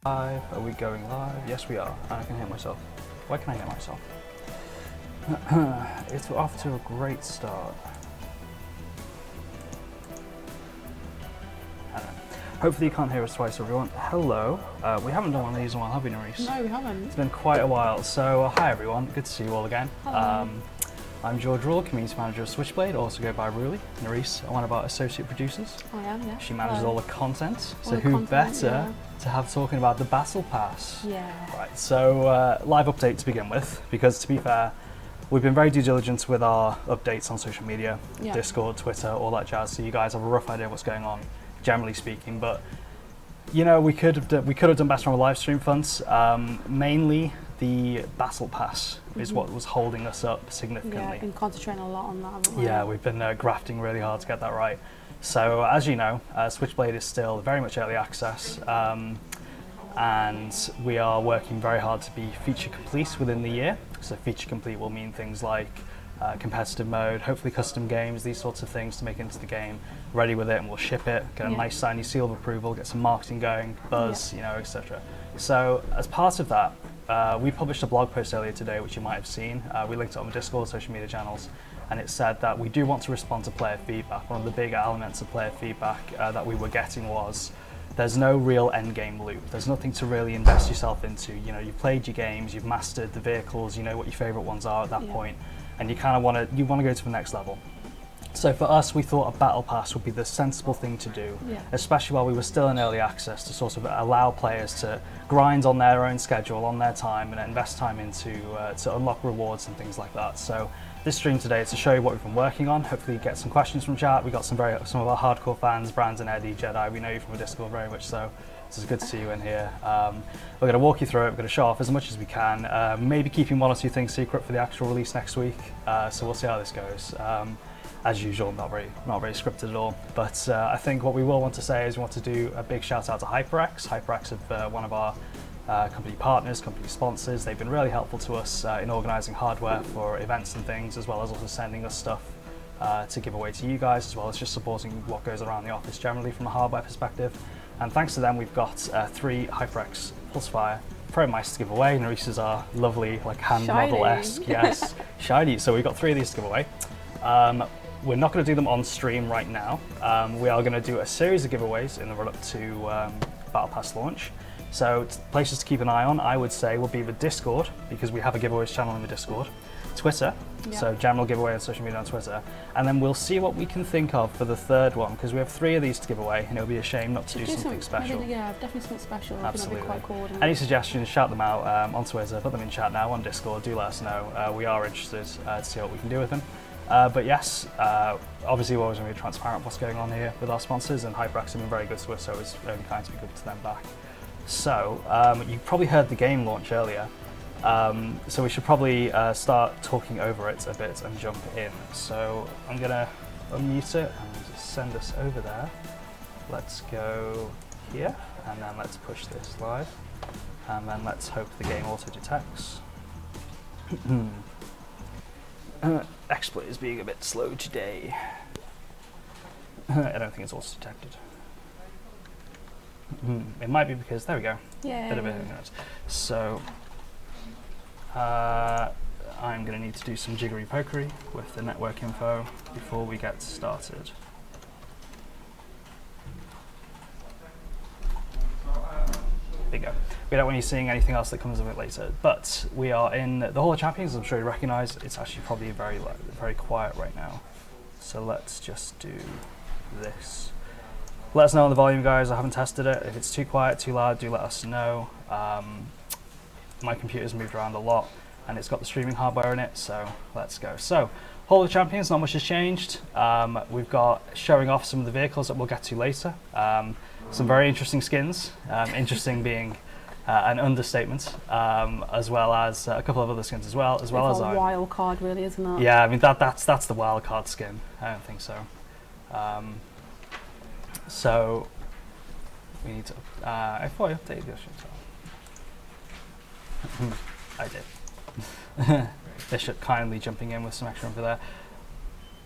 Live? Are we going live? Yes, we are. I can hear myself. Why can I hear myself? It's off to a great start. I don't know. Hopefully you can't hear us twice, everyone. Hello. We haven't done one of these in a while, have we, Nareice? No, we haven't. It's been quite a while. So, hi everyone. Good to see you all again. Hello. I'm George Rule, Community Manager of Switchblade, also go by Ruli. Nareice, one of our associate producers. I am, yeah. She manages all the content. All So the who content, better to have talking about the Battle Pass? Yeah. Right, so live update to begin with, because to be fair, we've been very due diligent with our updates on social media, Yeah. Discord, Twitter, all that jazz, so you guys have a rough idea of what's going on, generally speaking. But you know, we could have done better on the live stream fronts. Mainly the Battle Pass is what was holding us up significantly. Yeah, I've been concentrating a lot on that, haven't we? Yeah, we've been grafting really hard to get that right. So as you know, Switchblade is still very much early access, and we are working very hard to be feature complete within the year. So feature complete will mean things like competitive mode, hopefully custom games, these sorts of things to make it into the game, ready with it, and we'll ship it, get a nice shiny seal of approval, get some marketing going, buzz, you know, etc. So as part of that, we published a blog post earlier today, which you might have seen. We linked it on the Discord, social media channels, and it said that we do want to respond to player feedback. One of the big elements of player feedback that we were getting was there's no real end game loop. There's nothing to really invest yourself into. You know, you've played your games, you've mastered the vehicles, you know what your favorite ones are at that point, and you kind of want to go to the next level. So for us, we thought a battle pass would be the sensible thing to do, especially while we were still in early access, to sort of allow players to grind on their own schedule, on their time, and invest time into to unlock rewards and things like that. So this stream today is to show you what we've been working on. Hopefully get some questions from chat. We got some of our hardcore fans, Brandon, Eddie, Jedi. We know you from the Discord very much so. It's good to see you in here. We're going to walk you through it. We're going to show off as much as we can. Maybe keeping one or two things secret for the actual release next week. So we'll see how this goes. As usual, not very scripted at all. But I think what we will want to say is we want to do a big shout out to HyperX. HyperX is one of our company partners, company sponsors. They've been really helpful to us in organising hardware for events and things, as well as also sending us stuff to give away to you guys, as well as just supporting what goes around the office generally from a hardware perspective. And thanks to them, we've got 3 HyperX Pulsefire Pro mice to give away. Nareice is our lovely, like, hand model-esque, yes, shiny. So we've got 3 of these to give away. We're not going to do them on stream right now. We are going to do a series of giveaways in the run-up to Battle Pass launch. So places to keep an eye on, I would say, will be the Discord, because we have a giveaways channel in the Discord. Twitter, so general giveaway on social media on Twitter. And then we'll see what we can think of for the third one, because we have 3 of these to give away, and it would be a shame not to do something special. Yeah, definitely something special. Absolutely. Quite cool, Any suggestions, shout them out on Twitter, put them in chat now, on Discord, do let us know. We are interested to see what we can do with them. But yes, obviously we're always going to be transparent what's going on here with our sponsors, and HyperX have been very good to us, so it's very kind to be good to them back. So, you probably heard the game launch earlier, so we should probably start talking over it a bit and jump in. So I'm going to unmute it and send us over there. Let's go here, and then let's push this live, and then let's hope the game auto detects. Exploit is being a bit slow today. I don't think it's auto detected. It might be because, there we go. Yeah. Bit of it. So I'm going to need to do some jiggery pokery with the network info before we get started. There you go. We don't want you seeing anything else that comes of it later. But we are in the Hall of Champions, as I'm sure you recognise. It's actually probably very quiet right now. So let's just do this. Let us know on the volume, guys. I haven't tested it. If it's too quiet, too loud, do let us know. My computer's moved around a lot. and it's got the streaming hardware in it, so let's go. So, Hall of Champions, not much has changed. We've got showing off some of the vehicles that we'll get to later. Some very interesting skins, interesting being an understatement, as well as a couple of other skins as well It's as a wild card, really, isn't it? yeah, I mean that's the wild card skin. I don't think so. So we need to. I thought I updated this. I did. Bishop kindly jumping in with some extra info there.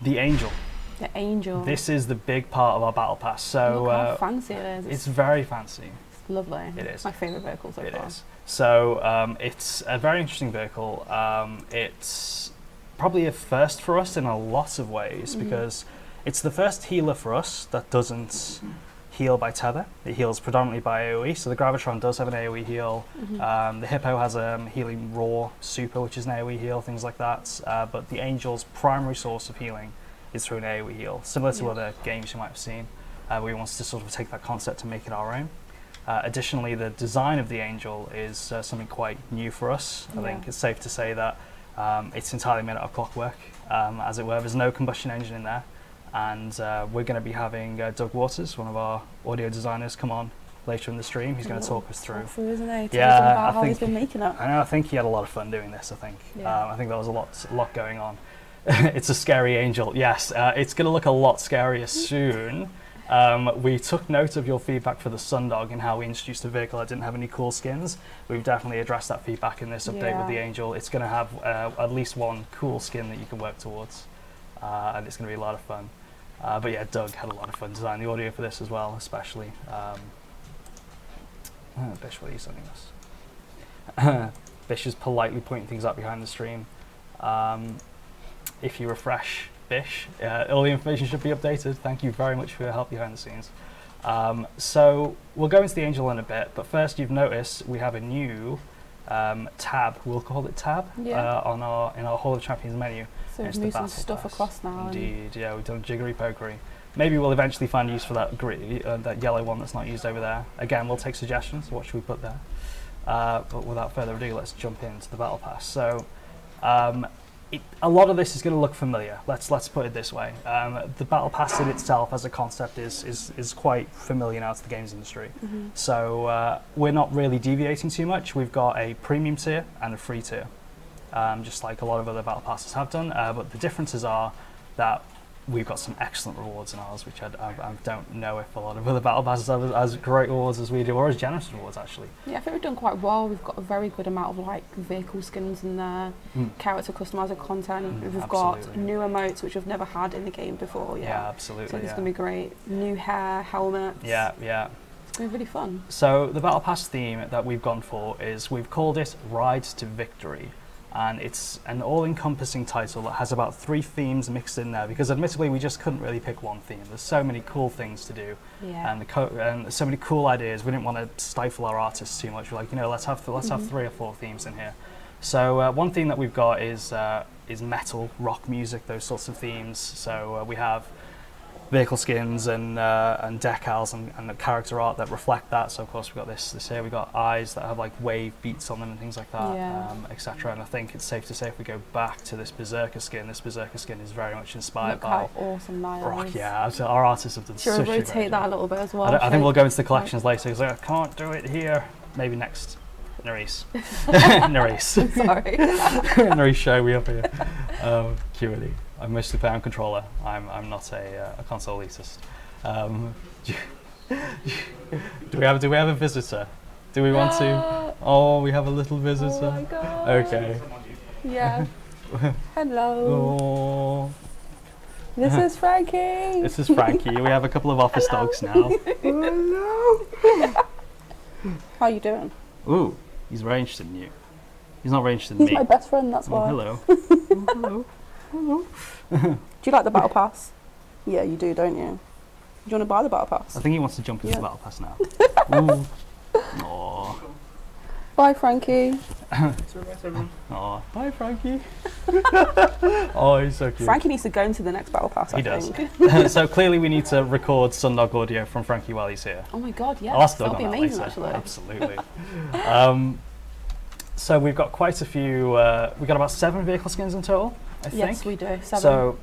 The Angel. The Angel. This is the big part of our battle pass. So Look how fancy it is. it's very fancy. It's lovely. It is. My favourite vehicle so It far. is. So it's a very interesting vehicle. It's probably a first for us in a lot of ways because it's the first healer for us that doesn't heal by tether. It heals predominantly by AoE. So the Gravitron does have an AoE heal. The Hippo has a healing raw super, which is an AoE heal, things like that. But the Angel's primary source of healing is through an AoE heal, similar to other games you might have seen. We want to sort of take that concept and make it our own. Additionally, the design of the Angel is something quite new for us. I think it's safe to say that it's entirely made out of clockwork, as it were. There's no combustion engine in there. And we're going to be having Doug Waters, one of our audio designers, come on later in the stream. He's going to talk us through. Isn't he? Tell us Yeah, about I how he's think been making it. I know. I think he had a lot of fun doing this. I think. Yeah. I think there was a lot going on. It's a scary angel. Yes, it's going to look a lot scarier soon. We took note of your feedback for the Sundog and how we introduced a vehicle that didn't have any cool skins. We've definitely addressed that feedback in this update with the Angel. It's going to have at least one cool skin that you can work towards, and it's going to be a lot of fun. But yeah, Doug had a lot of fun designing the audio for this as well, especially. Bish, what are you sending us? Bish is politely pointing things out behind the stream. If you refresh Bish, all the information should be updated. Thank you very much for your help behind the scenes. So we'll go into the Angel in a bit, but first you've noticed we have a new tab, we'll call it tab, in our Hall of Champions menu. So we've moved some stuff across now. Indeed, yeah, we've done jiggery pokery. Maybe we'll eventually find use for that that yellow one that's not used over there. Again, we'll take suggestions. What should we put there? But without further ado, let's jump into the battle pass. So, a lot of this is going to look familiar. Let's put it this way. The battle pass in itself, as a concept, is quite familiar now to the games industry. So we're not really deviating too much. We've got a premium tier and a free tier. Just like a lot of other battle passes have done, but the differences are that we've got some excellent rewards in ours, which I don't know if a lot of other battle passes have as great rewards as we do, or as generous rewards actually. Yeah, I think we've done quite well. We've got a very good amount of like vehicle skins in there, character customizer content. We've got new emotes which we've never had in the game before. Yeah, absolutely. So it's going to be great. New hair, helmets. Yeah. It's going to be really fun. So the battle pass theme that we've gone for is we've called it Ride to Victory. And it's an all-encompassing title that has about 3 themes mixed in there, because admittedly we just couldn't really pick one theme. There's so many cool things to do, and so many cool ideas. We didn't want to stifle our artists too much. We're like, let's have 3 or 4 themes in here. So one theme that we've got is metal, rock music, those sorts of themes. So we have vehicle skins and decals and the character art that reflect that. So of course we've got this here. We've got eyes that have like wave beats on them and things like that, etc. And I think it's safe to say if we go back to this Berserker skin is very much inspired by how awesome that rock. is. Yeah, so our artists have done such a great job. Rotate that a little bit as well. I think we'll go into the collections later because I can't do it here. Maybe next. Nareice. Nareice. Sorry. Nareice, show me up here. Q&E. I mostly play on controller. I'm not a console elitist. Do we have a visitor? Do we want to? Oh, we have a little visitor. Oh my god. Okay. Yeah. Hello. Oh. This is Frankie. This is Frankie. We have a couple of office dogs now. Hello. How are you doing? Ooh, he's very interested in you. He's not very interested in me. He's my best friend, that's why. Hello. Hello. Hello. Do you like the battle pass? Yeah, you do, don't you? Do you want to buy the battle pass? I think he wants to jump into the battle pass now. Ooh. Aww. Bye, Frankie. Aww. Bye, Frankie. Oh, he's so cute. Frankie needs to go into the next battle pass, He I does. think. So clearly we need to record Sundog audio from Frankie while he's here. Oh my god, yeah. I'll ask Doug That'll be on that amazing, later. actually. Absolutely. So we've got quite a few. We've got about 7 vehicle skins in total, I think. Yes, we do. 7. So,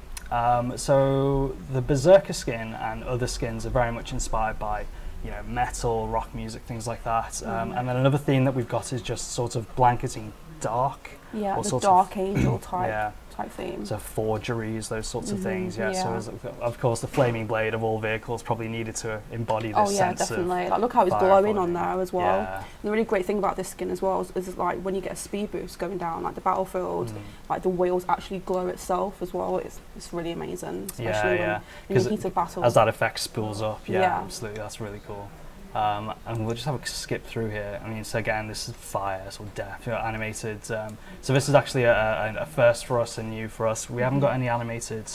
so the Berserker skin and other skins are very much inspired by, you know, metal, rock music, things like that. And then another theme that we've got is just sort of blanketing dark. Yeah, or the sort dark angel type. Yeah. Type theme. So forgeries, those sorts of things. Yeah. So of course the flaming blade of all vehicles probably needed to embody this sense. Oh yeah, definitely. Like look how it's glowing on there as well. Yeah. And the really great thing about this skin as well is like when you get a speed boost going down like the battlefield, like the wheels actually glow itself as well. It's really amazing, especially when in the heat of battle. As that effect spools up. Yeah, absolutely. That's really cool. And we'll just have a skip through here. I mean, so again, this is fire, or death, you know, animated. So this is actually a first for us and new for us. We haven't got any animated.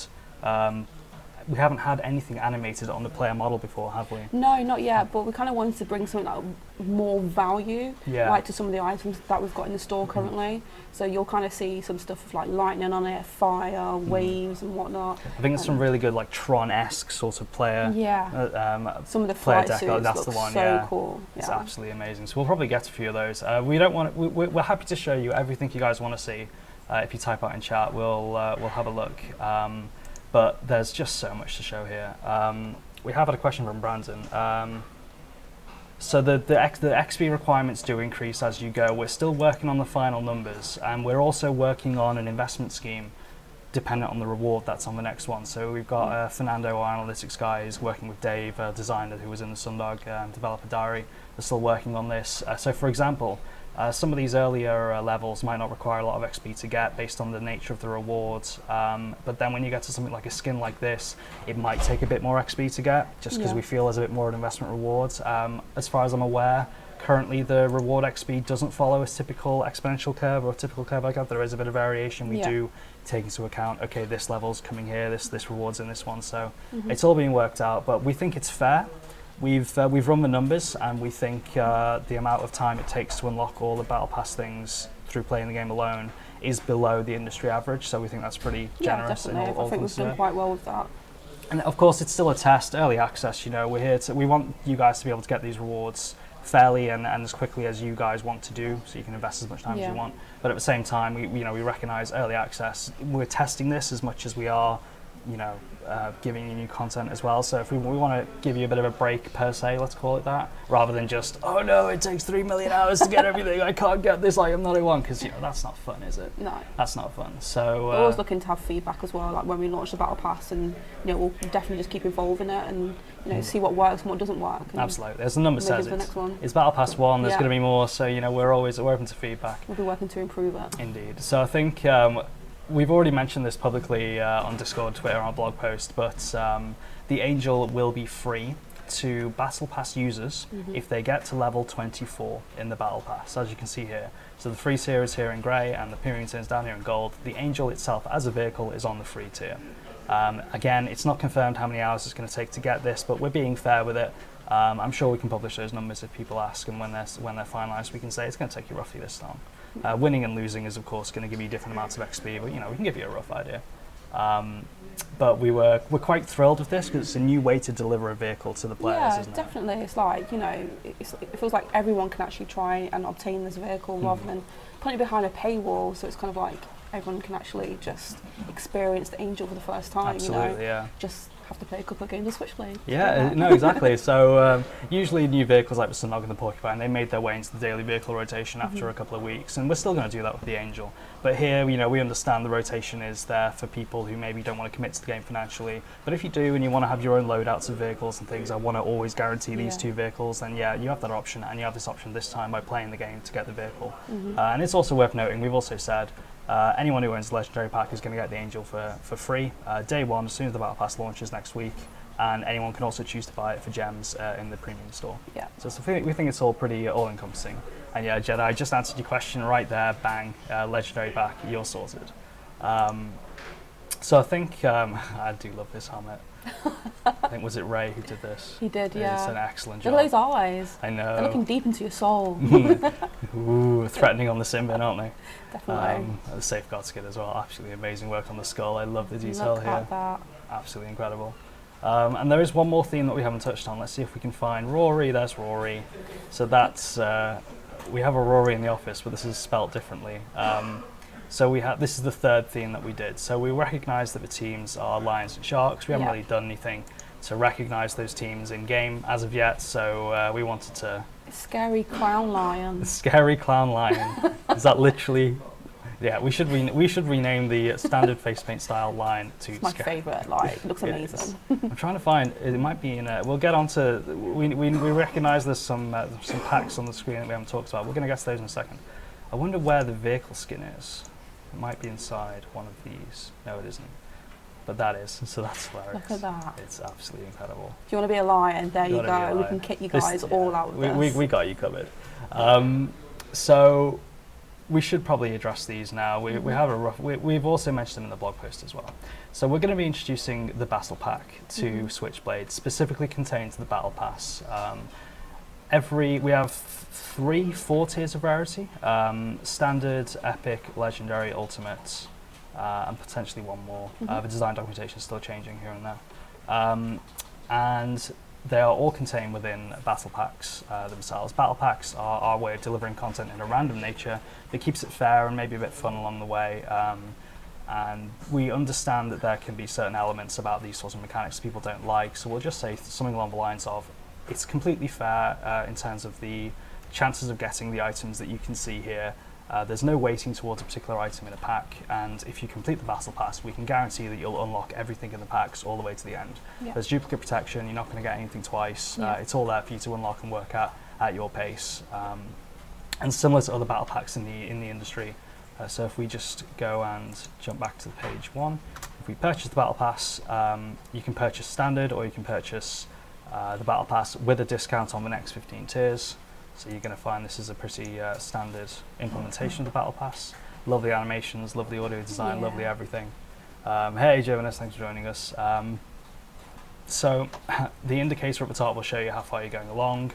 We haven't had anything animated on the player model before, have we? No, not yet. But we kind of wanted to bring something like more value, like to some of the items that we've got in the store currently. So you'll kind of see some stuff with like lightning on it, fire, waves, and whatnot. I think there's some really good like Tron-esque sort of player. Yeah. Some of the player flight suits that's look the one. so cool. It's absolutely amazing. So we'll probably get a few of those. We don't want. We're happy to show you everything you guys want to see. If you type out in chat, we'll have a look. But there's just so much to show here. We have had a question from Brandon. So the XP requirements do increase as you go. We're still working on the final numbers, and we're also working on an investment scheme dependent on the reward that's on the next one. So we've got Fernando, our analytics guy, is working with Dave, a designer who was in the Sundog developer diary. They're still working on this. So for example, some of these earlier levels might not require a lot of XP to get based on the nature of the rewards, but then when you get to something like a skin like this, it might take a bit more XP to get, just because we feel there's a bit more of an investment rewards. As far as I'm aware, currently the reward XP doesn't follow a typical exponential curve or a typical curve like that. There is a bit of variation. We do take into account, okay, this level's coming here, this reward's in this one, so it's all being worked out, but we think it's fair. We've run the numbers, and we think the amount of time it takes to unlock all the Battle Pass things through playing the game alone is below the industry average, so we think that's pretty generous. Yeah, definitely. I think we've done quite well with that. And of course, it's still a test, early access. You know, we want you guys to be able to get these rewards fairly and as quickly as you guys want to do, so you can invest as much time as you want. But at the same time, we recognise early access. We're testing this as much as we are, giving you new content as well. So if we want to give you a bit of a break per se, let's call it that, rather than just, oh no, it takes 3 million hours to get everything, I can't get this item that I want, because that's not fun, is it? No. That's not fun. So we're always looking to have feedback as well, like when we launch the Battle Pass, and we'll definitely just keep involving it and see what works and what doesn't work. Absolutely. As the number says, it's Battle Pass 1, there's going to be more, so we're open to feedback. We'll be working to improve it. Indeed. So I think we've already mentioned this publicly on Discord, Twitter, on our blog post, but the Angel will be free to Battle Pass users if they get to level 24 in the Battle Pass, as you can see here. So the free tier is here in grey, and the premium tier is down here in gold. The Angel itself as a vehicle is on the free tier. Again, it's not confirmed how many hours it's going to take to get this, but we're being fair with it. I'm sure we can publish those numbers if people ask, and when they're finalised, we can say it's going to take you roughly this long. Winning and losing is, of course, going to give you different amounts of XP, but we can give you a rough idea. But we're quite thrilled with this, because it's a new way to deliver a vehicle to the players, isn't it? Yeah, definitely. It's like, it feels like everyone can actually try and obtain this vehicle rather than putting it behind a paywall, so it's kind of like everyone can actually just experience the Angel for the first time. Absolutely, just have to play a couple of games of Switchblade. Yeah, no, exactly. So usually new vehicles like the Sundog and the Porcupine, they made their way into the daily vehicle rotation after a couple of weeks, and we're still going to do that with the Angel. But here, we understand the rotation is there for people who maybe don't want to commit to the game financially. But if you do and you want to have your own loadouts of vehicles and things, I want to always guarantee these 2 vehicles, then you have that option, and you have this option this time by playing the game to get the vehicle. And it's also worth noting, we've also said, anyone who owns the Legendary Pack is going to get the Angel for free day one, as soon as the Battle Pass launches next week, and anyone can also choose to buy it for gems in the premium store. Yeah. So we think it's all pretty all-encompassing. And yeah, Jedi, I just answered your question right there, bang, Legendary Pack, you're sorted. So I think, I do love this helmet. I think, was it Ray who did this? He did, yeah. It's an excellent job. Look at those eyes. I know. They're looking deep into your soul. Ooh, threatening on the Simbin, aren't they? Definitely. The Safeguard skid as well. Absolutely amazing work on the skull. I love the detail here. Look at that. Absolutely incredible. And there is one more theme that we haven't touched on. Let's see if we can find Rory. There's Rory. So that's we have Aurora in the office, but this is spelt differently. So this is the third theme that we did. So we recognise that the teams are lions and sharks. We haven't really done anything to recognise those teams in game as of yet. So we wanted to. Scary clown lion. Scary clown lion. Is that literally? Yeah, we should rename the standard face paint style line to. It's my favourite. Like, it looks amazing. I'm trying to find. It might be in. We'll get on to. We recognise there's some packs on the screen that we haven't talked about. We're going to get to those in a second. I wonder where the vehicle skin is. It might be inside one of these. No, it isn't. But that is. So that's hilarious. Look at that. It's absolutely incredible. If you want to be a lion, there you go. We can kick you guys all out with this. We got you covered. So we should probably address these now. We have a rough. We've also mentioned them in the blog post as well. So we're going to be introducing the Battle Pack to Switchblade, specifically contained to the Battle Pass. We have 4 tiers of rarity: standard, epic, legendary, ultimate, and potentially one more. The design documentation is still changing here and there, and they are all contained within battle packs themselves. Battle packs are our way of delivering content in a random nature that keeps it fair and maybe a bit fun along the way. And we understand that there can be certain elements about these sorts of mechanics people don't like, so we'll just say something along the lines of, it's completely fair in terms of the chances of getting the items that you can see here. There's no weighting towards a particular item in a pack, and if you complete the Battle Pass, we can guarantee that you'll unlock everything in the packs all the way to the end. There's duplicate protection, you're not going to get anything twice. It's all there for you to unlock and work at your pace. And similar to other battle packs in the industry. So if we just go and jump back to page 1, if we purchase the Battle Pass, you can purchase standard or you can purchase the Battle Pass with a discount on the next 15 tiers. So you're going to find this is a pretty standard implementation of the Battle Pass. Lovely animations, lovely audio design, lovely everything. Hey Jonas, thanks for joining us. So the indicator at the top will show you how far you're going along.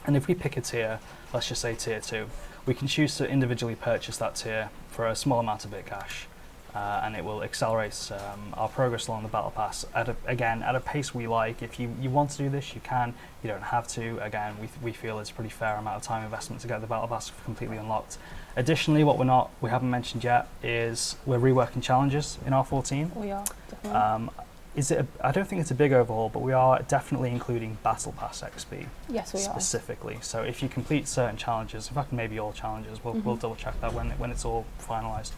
And if we pick a tier, let's just say tier 2, we can choose to individually purchase that tier for a small amount of Bitcash. And it will accelerate our progress along the Battle Pass at a pace we like. If you want to do this, you can. You don't have to. Again, we feel it's a pretty fair amount of time investment to get the Battle Pass completely unlocked. Additionally, what we haven't mentioned yet is we're reworking challenges in R14. We are, definitely. I don't think it's a big overhaul, but we are definitely including Battle Pass XP. Yes, we specifically. So if you complete certain challenges, in fact maybe all challenges, we'll double check that when it's all finalised.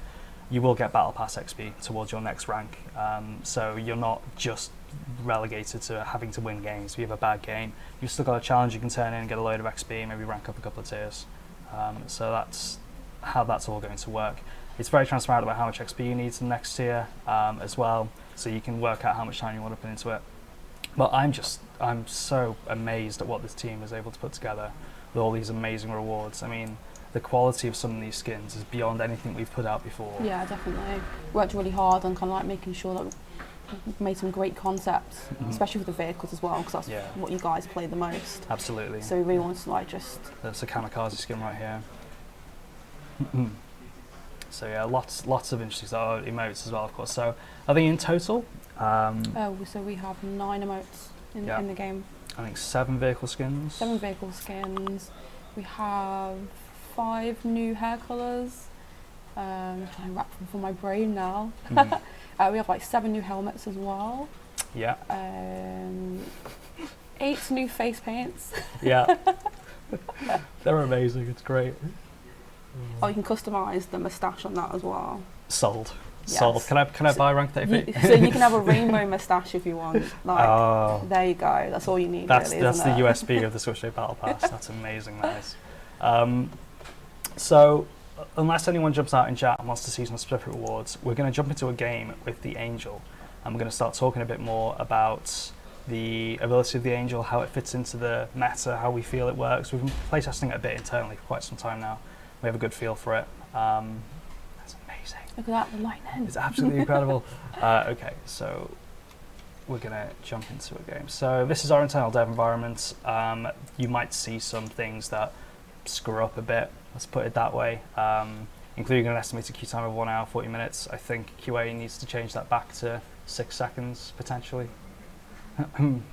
You will get Battle Pass XP towards your next rank. So you're not just relegated to having to win games. If you have a bad game, you've still got a challenge you can turn in and get a load of XP, maybe rank up a couple of tiers. So that's how that's all going to work. It's very transparent about how much XP you need to the next tier as well, so you can work out how much time you want to put into it. But I'm so amazed at what this team is able to put together with all these amazing rewards. I mean, the quality of some of these skins is beyond anything we've put out before. Yeah, definitely. Worked really hard on kind of like making sure that we've made some great concepts, especially with the vehicles as well, because that's what you guys play the most. Absolutely. So we really want to like just... There's a kamikaze skin right here. So yeah, lots of interesting stuff. Emotes as well, of course. So I think in total... so we have 9 emotes in the game. I think 7 vehicle skins. 7 vehicle skins. We have 5 new hair colours. I'm trying to wrap them for my brain now. We have like 7 new helmets as well. Yeah. 8 new face paints. Yeah. They're amazing. It's great. Oh, you can customise the moustache on that as well. Sold. Yes. Sold. Can I buy rank 30? So you can have a rainbow moustache if you want. Like, there you go. That's all you need. That's really, the USP of the Switchblade Battle Pass. That's amazing. Nice. So, unless anyone jumps out in chat and wants to see some specific rewards, we're going to jump into a game with the Angel, and we're going to start talking a bit more about the ability of the Angel, how it fits into the meta, how we feel it works. We've been playtesting it a bit internally for quite some time now. We have a good feel for it. That's amazing. Look at that, the lightning. It's absolutely incredible. Okay, so we're going to jump into a game. So this is our internal dev environment. You might see some things that screw up a bit, let's put it that way, including an estimated queue time of 1 hour, 40 minutes. I think QA needs to change that back to 6 seconds, potentially. We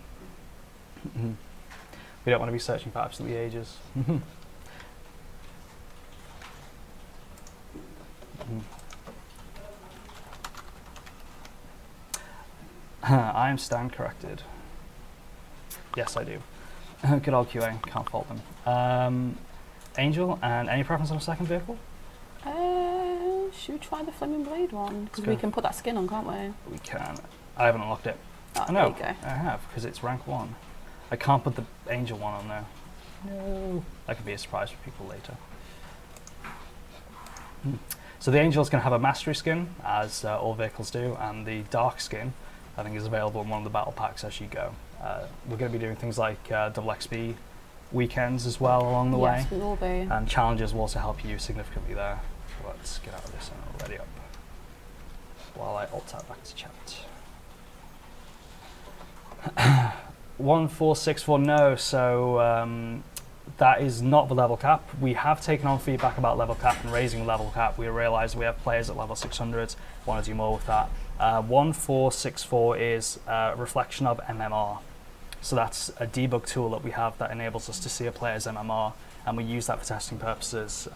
don't want to be searching for absolutely ages. I am stand corrected. Yes, I do. Good old QA, can't fault them. Angel, and any preference on a second vehicle? Should we try the Flaming Blade one? Because we can put that skin on, can't we? We can. I haven't unlocked it. Oh, No, there you go. I have, because it's rank 1. I can't put the Angel one on there. No. That could be a surprise for people later. So the Angel's going to have a Mastery skin, as all vehicles do, and the Dark skin, I think, is available in one of the battle packs as you go. We're going to be doing things like double XP weekends as well along the way. Yes, we will be. And challenges will also help you significantly there. So let's get out of this and I'll ready up while I alt tab back to chat. 1464, no, so that is not the level cap. We have taken on feedback about level cap and raising level cap. We realised we have players at level 600, want to do more with that. 1464 is a reflection of MMR. So that's a debug tool that we have that enables us to see a player's MMR, and we use that for testing purposes.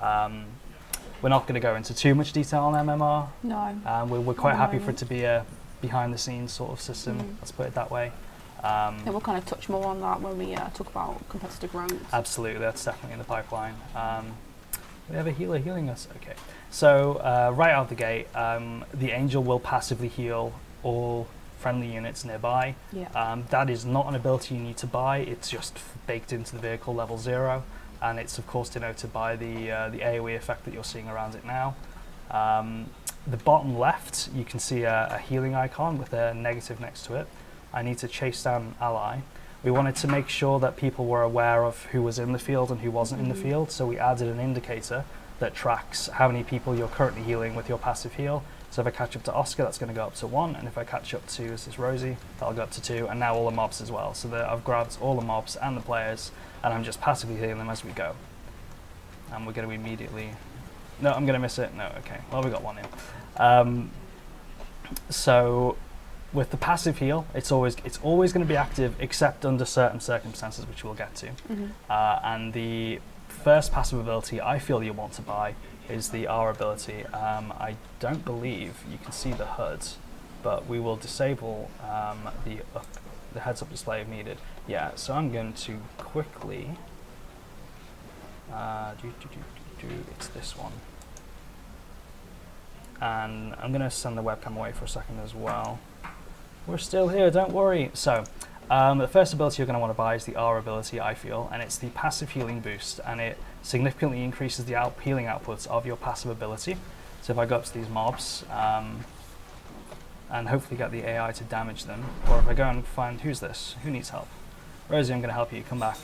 We're not going to go into too much detail on MMR. No. We're quite happy for it to be a behind-the-scenes sort of system, let's put it that way. And we'll kind of touch more on that when we talk about competitive ranks. Absolutely, that's definitely in the pipeline. We have a healer healing us. Okay, so right out the gate, the Angel will passively heal all friendly units nearby. Yeah. That is not an ability you need to buy. It's just baked into the vehicle level 0, and it's of course denoted by the AoE effect that you're seeing around it now. The bottom left, you can see a healing icon with a negative next to it. I need to chase down an ally. We wanted to make sure that people were aware of who was in the field and who wasn't in the field, so we added an indicator that tracks how many people you're currently healing with your passive heal. So if I catch up to Oscar, that's going to go up to 1, and if I catch up to, is this Rosie, that'll go up to 2, and now all the mobs as well. So that I've grabbed all the mobs and the players, and I'm just passively healing them as we go. And we're going to immediately... No, I'm going to miss it. No, okay. Well, we got 1 in. So with the passive heal, it's always going to be active, except under certain circumstances, which we'll get to. And the first passive ability I feel you want to buy is the R ability. I don't believe you can see the HUD, but we will disable the heads-up display if needed. Yeah, so I'm going to quickly... it's this one. And I'm going to send the webcam away for a second as well. We're still here, don't worry. So, the first ability you're going to want to buy is the R ability, I feel, and it's the passive healing boost, and it significantly increases the healing outputs of your passive ability. So if I go up to these mobs, and hopefully get the AI to damage them, or if I go and find, who's this? Who needs help? Rosie, I'm going to help you, come back.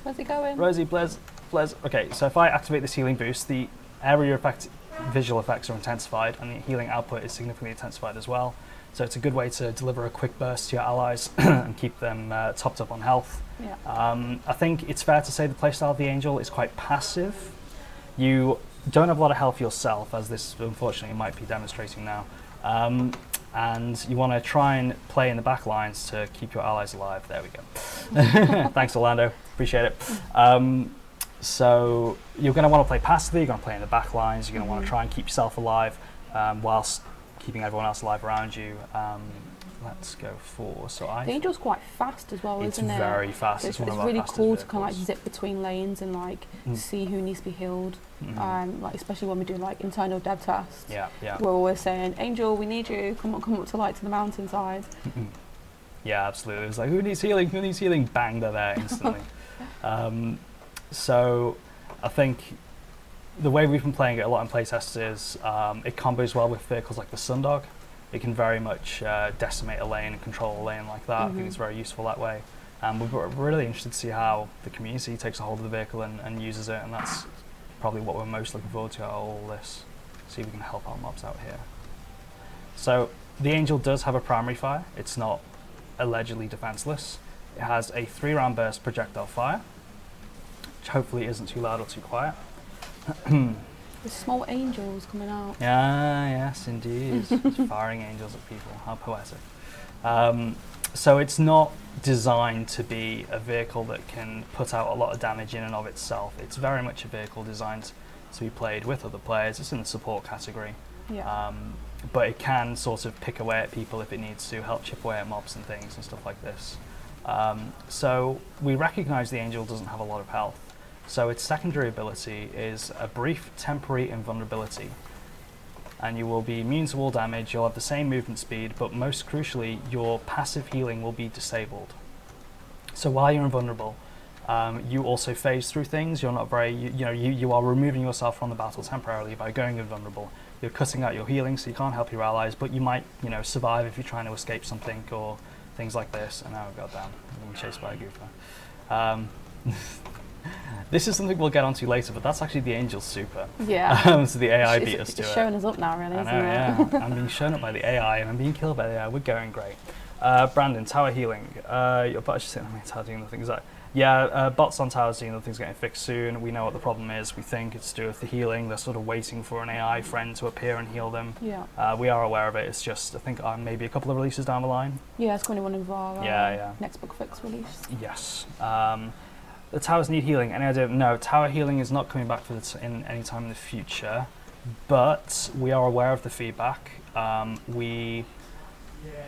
Where's he going? Rosie, Blaise. Okay, so if I activate this healing boost, the area effect, visual effects are intensified, and the healing output is significantly intensified as well. So it's a good way to deliver a quick burst to your allies and keep them topped up on health. Yeah. I think it's fair to say the playstyle of the Angel is quite passive. You don't have a lot of health yourself, as this unfortunately might be demonstrating now. And you want to try and play in the back lines to keep your allies alive. There we go. Thanks, Orlando. Appreciate it. So you're going to want to play passively, you're going to play in the back lines, you're going to want to try and keep yourself alive whilst keeping everyone else alive around you. Let's go for... The Angel's quite fast as well, isn't it? It's very fast. It's really cool to kind of like zip between lanes and like see who needs to be healed. Like especially when we do like internal dev tests. Yeah. We're always saying, Angel, we need you. Come up to the mountainside. Yeah, absolutely. It was like, who needs healing? Who needs healing? Bang, they're there instantly. So I think the way we've been playing it a lot in playtests is it combos well with vehicles like the Sundog. It can very much decimate a lane and control a lane like that. I think it's very useful that way. We're really interested to see how the community takes a hold of the vehicle and uses it, and that's probably what we're most looking forward to out of all this. See if we can help our mobs out here. So the Angel does have a primary fire. It's not allegedly defenseless. It has a 3-round burst projectile fire, which hopefully isn't too loud or too quiet. The small angels coming out. Yes, indeed. Firing angels at people. How poetic. So it's not designed to be a vehicle that can put out a lot of damage in and of itself. It's very much a vehicle designed to be played with other players. It's in the support category. Yeah. But it can sort of pick away at people if it needs to, help chip away at mobs and things and stuff like this. So we recognize the Angel doesn't have a lot of health. So its secondary ability is a brief temporary invulnerability. And you will be immune to all damage, you'll have the same movement speed, but most crucially, your passive healing will be disabled. So while you're invulnerable, you also phase through things. You're not very, you are removing yourself from the battle temporarily by going invulnerable. You're cutting out your healing, so you can't help your allies, but you might, survive if you're trying to escape something or things like this. And now I've got down, I'm being chased by a goofer. This is something we'll get onto later, but that's actually the Angel's super. Yeah. So the AI beat us to it. It's showing us up now, really, I isn't know, it? yeah. I'm being shown up by the AI, and I'm being killed by the AI. We're going great. Brandon, tower healing. Your bot's just sitting on my tower doing nothing. Is that? Yeah, bots on towers doing nothing's getting fixed soon. We know what the problem is. We think it's to do with the healing. They're sort of waiting for an AI friend to appear and heal them. Yeah. We are aware of it. It's just, I think, maybe a couple of releases down the line. Yeah, it's going to one of our next bug fix release. Yes. The towers need healing. Any idea? No, tower healing is not coming back for in any time in the future, but we are aware of the feedback. We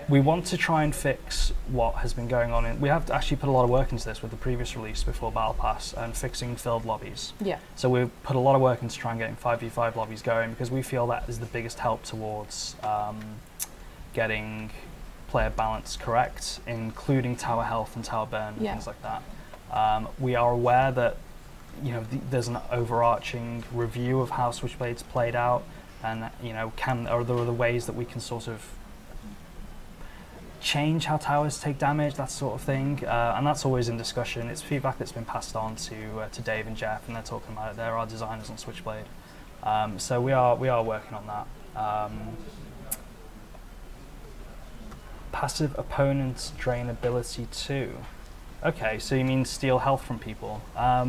want to try and fix what has been going on. We have actually put a lot of work into this with the previous release before Battle Pass and fixing filled lobbies. Yeah. So we've put a lot of work into trying getting 5v5 lobbies going because we feel that is the biggest help towards getting player balance correct, including tower health and tower burn and things like that. We are aware that there's an overarching review of how Switchblade's played out, and are there other ways that we can sort of change how towers take damage, that sort of thing, and that's always in discussion. It's feedback that's been passed on to Dave and Jeff, and they're talking about it. They're our designers on Switchblade, so we are working on that. Passive opponents drain ability too. Okay, so you mean steal health from people? I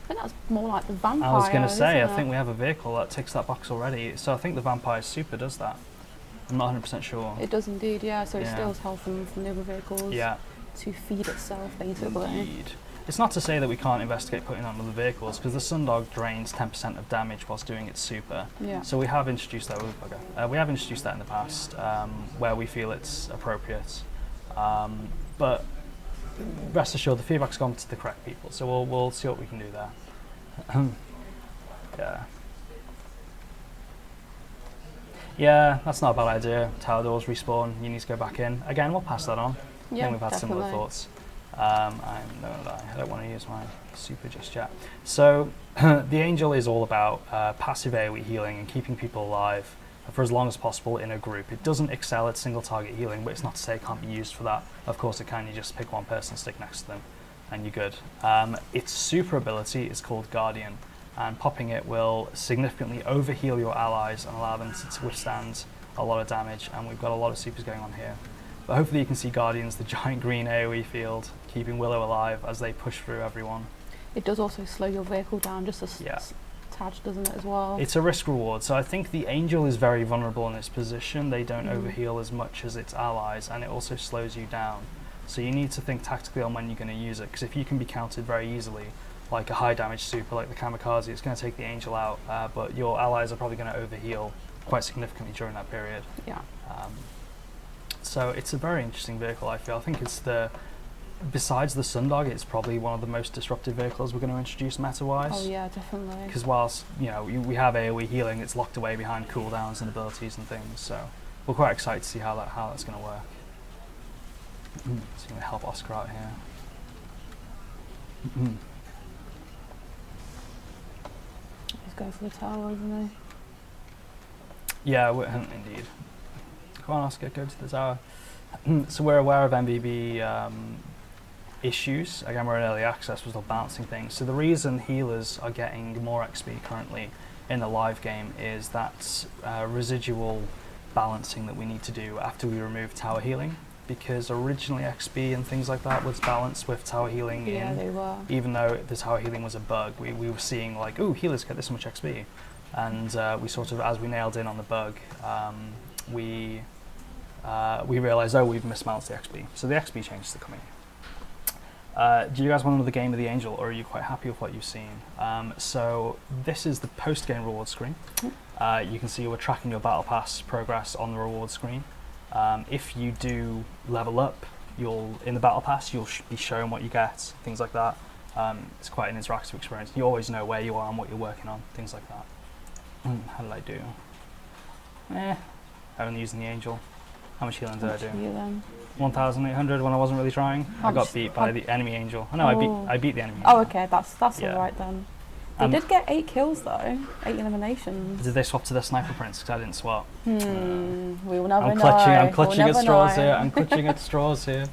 think that's more like the vampire. I was going to say, I think we have a vehicle that ticks that box already. So I think the vampire super does that. I'm not 100% sure. It does indeed, yeah. So it steals health from the other vehicles to feed itself, basically. Indeed. It's not to say that we can't investigate putting on other vehicles, because the Sundog drains 10% of damage whilst doing its super. Yeah. So we have introduced that. We have introduced that in the past, where we feel it's appropriate. But rest assured, the feedback's gone to the correct people, so we'll see what we can do there. Yeah, that's not a bad idea. Tower doors respawn, you need to go back in. Again, we'll pass that on. Yeah, I think we've had definitely. similar thoughts. I don't want to use my super just yet. So the Angel is all about passive AoE healing and keeping people alive for as long as possible in a group. It doesn't excel at single target healing, but it's not to say it can't be used for that. Of course it can. You just pick one person, stick next to them, and you're good. Its super ability is called Guardian, and popping it will significantly overheal your allies and allow them to withstand a lot of damage, and we've got a lot of supers going on here. But hopefully you can see Guardians, the giant green AoE field, keeping Willow alive as they push through everyone. It does also slow your vehicle down just a tad, doesn't it, as well? It's a risk reward. So I think the Angel is very vulnerable in its position. They don't overheal as much as its allies, and it also slows you down. So you need to think tactically on when you're going to use it, because if you can be countered very easily, like a high damage super like the Kamikaze, it's going to take the Angel out, but your allies are probably going to overheal quite significantly during that period. Yeah. So it's a very interesting vehicle, I feel. I think it's besides the Sundog, it's probably one of the most disruptive vehicles we're going to introduce meta-wise. Oh yeah, definitely. Because whilst we have AoE healing, it's locked away behind cooldowns and abilities and things. So we're quite excited to see how that's going to work. It's going to help Oscar out here. He's going for the tower, isn't he? Yeah, indeed. Come on, Oscar, go to the tower. So we're aware of MBB issues. Again, we're in early access, we're still balancing things. So the reason healers are getting more XP currently in the live game is that residual balancing that we need to do after we remove tower healing. Because originally XP and things like that was balanced with tower healing they were. Even though the tower healing was a bug, we were seeing like, ooh, healers get this much XP. And we sort of, as we nailed in on the bug, we realised, oh, we've misbalanced the XP. So the XP changes are coming. Do you guys want another game of the Angel, or are you quite happy with what you've seen? So this is the post-game reward screen. You can see we're tracking your Battle Pass progress on the reward screen. If you do level up, in the Battle Pass, you'll be shown what you get, things like that. It's quite an interactive experience. You always know where you are and what you're working on, things like that. How did I do? Only using the Angel. How much healing did I do? 1,800 when I wasn't really trying. I got beat by the enemy Angel. Oh, no, I beat the enemy Angel. Oh, okay, that's alright then. They did get 8 kills though, 8 eliminations. Did they swap to the Sniper Prince? Because I didn't swap. We will never know. I'm clutching at straws here. I'm clutching at straws here.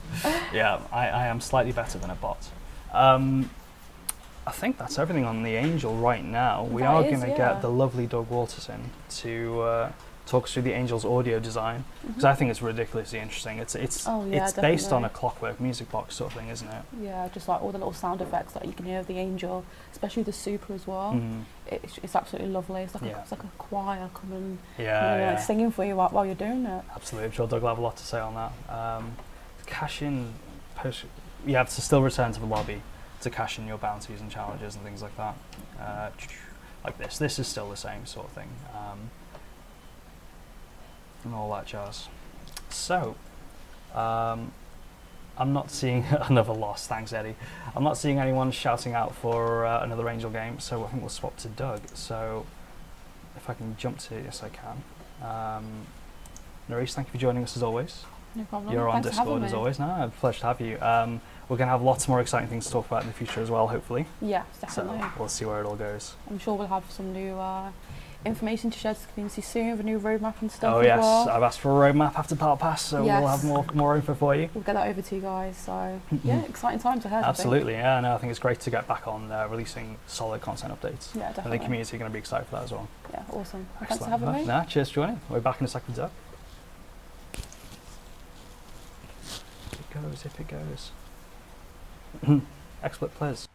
Yeah, I am slightly better than a bot. I think that's everything on the Angel right now. We are going to get the lovely Doug Walters in to talk us through the Angel's audio design, because I think it's ridiculously interesting. It's based on a Clockwork music box sort of thing, isn't it? Yeah, just like all the little sound effects that you can hear of the Angel, especially the super as well. It's absolutely lovely. It's like a choir coming, like singing for you while you're doing it. Absolutely, I'm sure Doug will have a lot to say on that. Cash in, you have to still return to the lobby to cash in your bounties and challenges and things like that. Like this. This is still the same sort of thing. And all that jazz. So, I'm not seeing another loss, thanks Eddie. I'm not seeing anyone shouting out for another Angel game, so I think we'll swap to Doug. So, if I can jump to, yes I can. Nareice, thank you for joining us as always. No problem. You're on Discord as always. No, a pleasure to have you. We're going to have lots more exciting things to talk about in the future as well, hopefully. Yeah, definitely. So we'll see where it all goes. I'm sure we'll have some new information to share to the community soon, the new roadmap and stuff. Oh as yes, well. I've asked for a roadmap after Battle Pass, so we'll have more info for you. We'll get that over to you guys. So yeah, exciting times ahead. Absolutely, yeah. No, I think it's great to get back on releasing solid content updates. Yeah, definitely. And the community are going to be excited for that as well. Yeah, awesome. Excellent. Thanks for having me. No, cheers for joining. We'll be back in a second, Doug. If it goes. Expert players.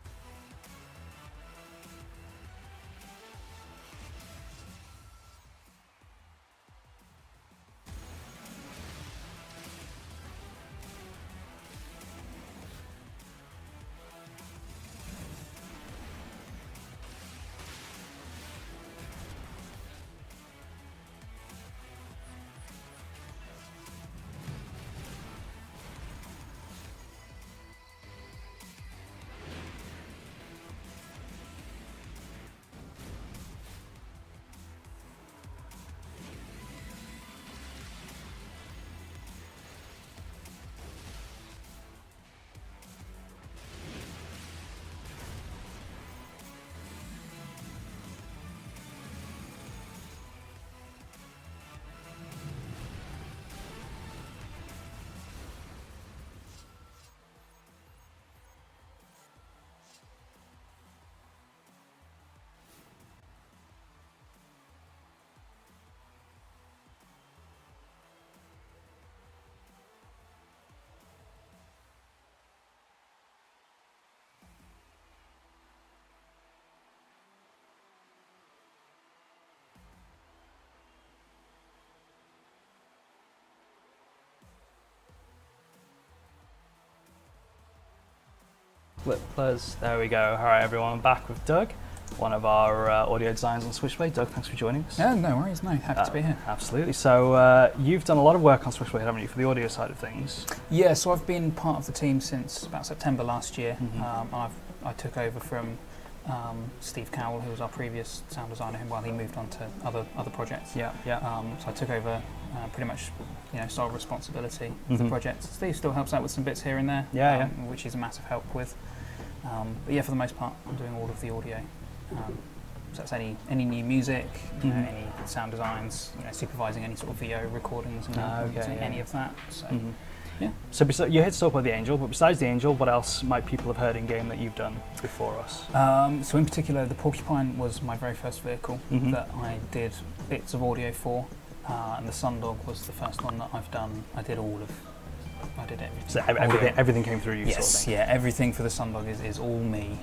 Players. There we go. All right, everyone, I'm back with Doug, one of our audio designers on Switchblade. Doug, thanks for joining us. Yeah, no worries, no, happy to be here. Absolutely. So you've done a lot of work on Switchblade, haven't you, for the audio side of things? Yeah, so I've been part of the team since about September last year. I took over from Steve Cowell, who was our previous sound designer, while he moved on to other projects. Yeah. So I took over pretty much, sole responsibility of the project. Steve still helps out with some bits here and there, which he's a massive help with. But yeah, for the most part, I'm doing all of the audio. So that's any new music, any sound designs, supervising any sort of VO recordings and any of that. So yeah. So you hit talk about the Angel, but besides the Angel, what else might people have heard in game that you've done before us? So in particular, the Porcupine was my very first vehicle that I did bits of audio for, and the Sundog was the first one that I've done. I did everything. So everything came through you, yes, sort of thing? Yeah, everything for the Sundog is all me,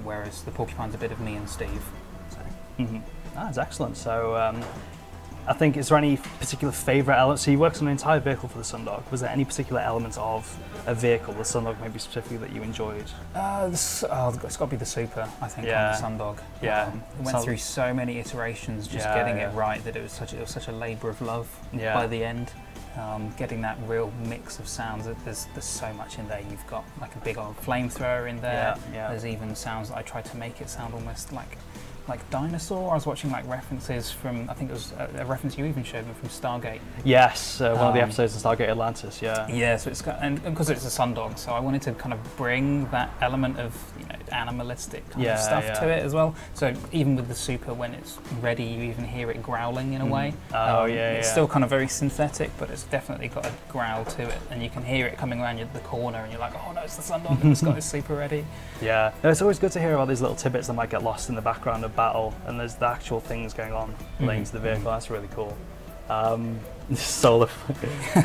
whereas the Porcupine's a bit of me and Steve. So. That's excellent. So I think, is there any particular favourite element? So you worked on an entire vehicle for the Sundog. Was there any particular element of a vehicle, the Sundog maybe specifically, that you enjoyed? It's got to be the Super, I think, on the Sundog. Yeah. It went through so many iterations just getting it right that it was such a labour of love by the end. Getting that real mix of sounds. There's so much in there. You've got like a big old flamethrower in there. There's even sounds that I tried to make it sound almost like dinosaur. I was watching like references from, I think it was a reference you even showed me from Stargate. Yes, one of the episodes of Stargate Atlantis. Yeah, so it's got, and because it's a Sundog, so I wanted to kind of bring that element of animalistic kind of stuff to it as well. So even with the Super, when it's ready, you even hear it growling in a way. It's still kind of very synthetic, but it's definitely got a growl to it, and you can hear it coming around the corner, and you're like, oh no, it's the Sundog, and it's got its Super ready. Yeah, no, it's always good to hear about these little tidbits that might get lost in the background of battle, and there's the actual things going on relating to the vehicle. That's really cool. Solar,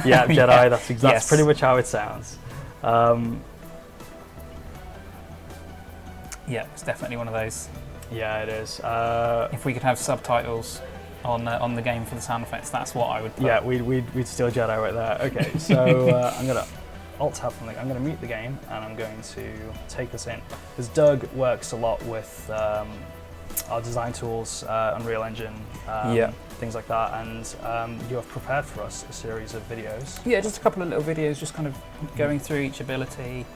Jedi. That's pretty much how it sounds. It's definitely one of those. Yeah, it is. If we could have subtitles on the game for the sound effects, that's what I would put. Yeah, we'd steal Jedi right there. Okay, so I'm gonna Alt-tab something. I'm going to mute the game, and I'm going to take us in. Because Doug works a lot with our design tools, Unreal Engine, things like that, and you have prepared for us a series of videos. Yeah, just a couple of little videos, just kind of going through each ability.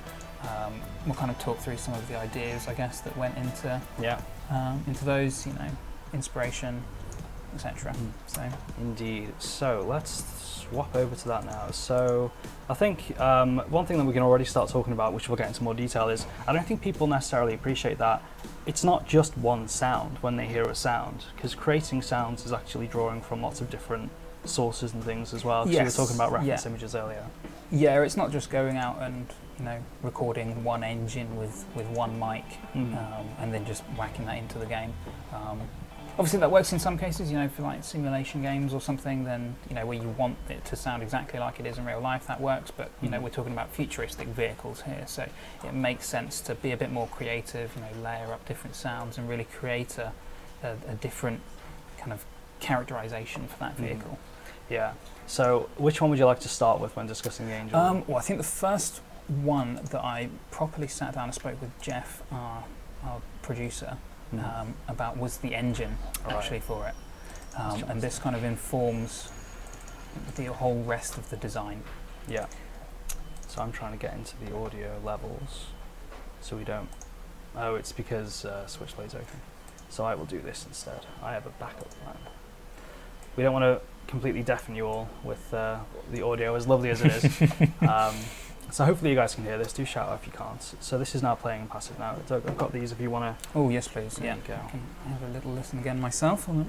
We'll kind of talk through some of the ideas, I guess, that went into those, inspiration, etc. So indeed. So let's swap over to that now. So I think one thing that we can already start talking about, which we'll get into more detail, is I don't think people necessarily appreciate that it's not just one sound when they hear a sound, because creating sounds is actually drawing from lots of different sources and things as well. Yes. You were talking about reference images earlier. Yeah, it's not just going out and recording one engine with one mic and then just whacking that into the game. Obviously that works in some cases, for like simulation games or something, then, where you want it to sound exactly like it is in real life, that works, but, we're talking about futuristic vehicles here, so it makes sense to be a bit more creative, layer up different sounds and really create a different kind of characterization for that vehicle. Yeah. So which one would you like to start with when discussing the Angel? Well, I think the first one that I properly sat down and spoke with Jeff, our producer, about was the engine actually for it, and this kind of informs the whole rest of the design. Yeah. So I'm trying to get into the audio levels, so we don't. Oh, it's because Switchblade's open. So I will do this instead. I have a backup plan. We don't want to completely deafen you all with the audio, as lovely as it is. So hopefully you guys can hear this. Do shout out if you can't. So this is now playing passive now. Doug, I've got these if you want to... Oh, yes, please. There you go. I can have a little listen again myself. No,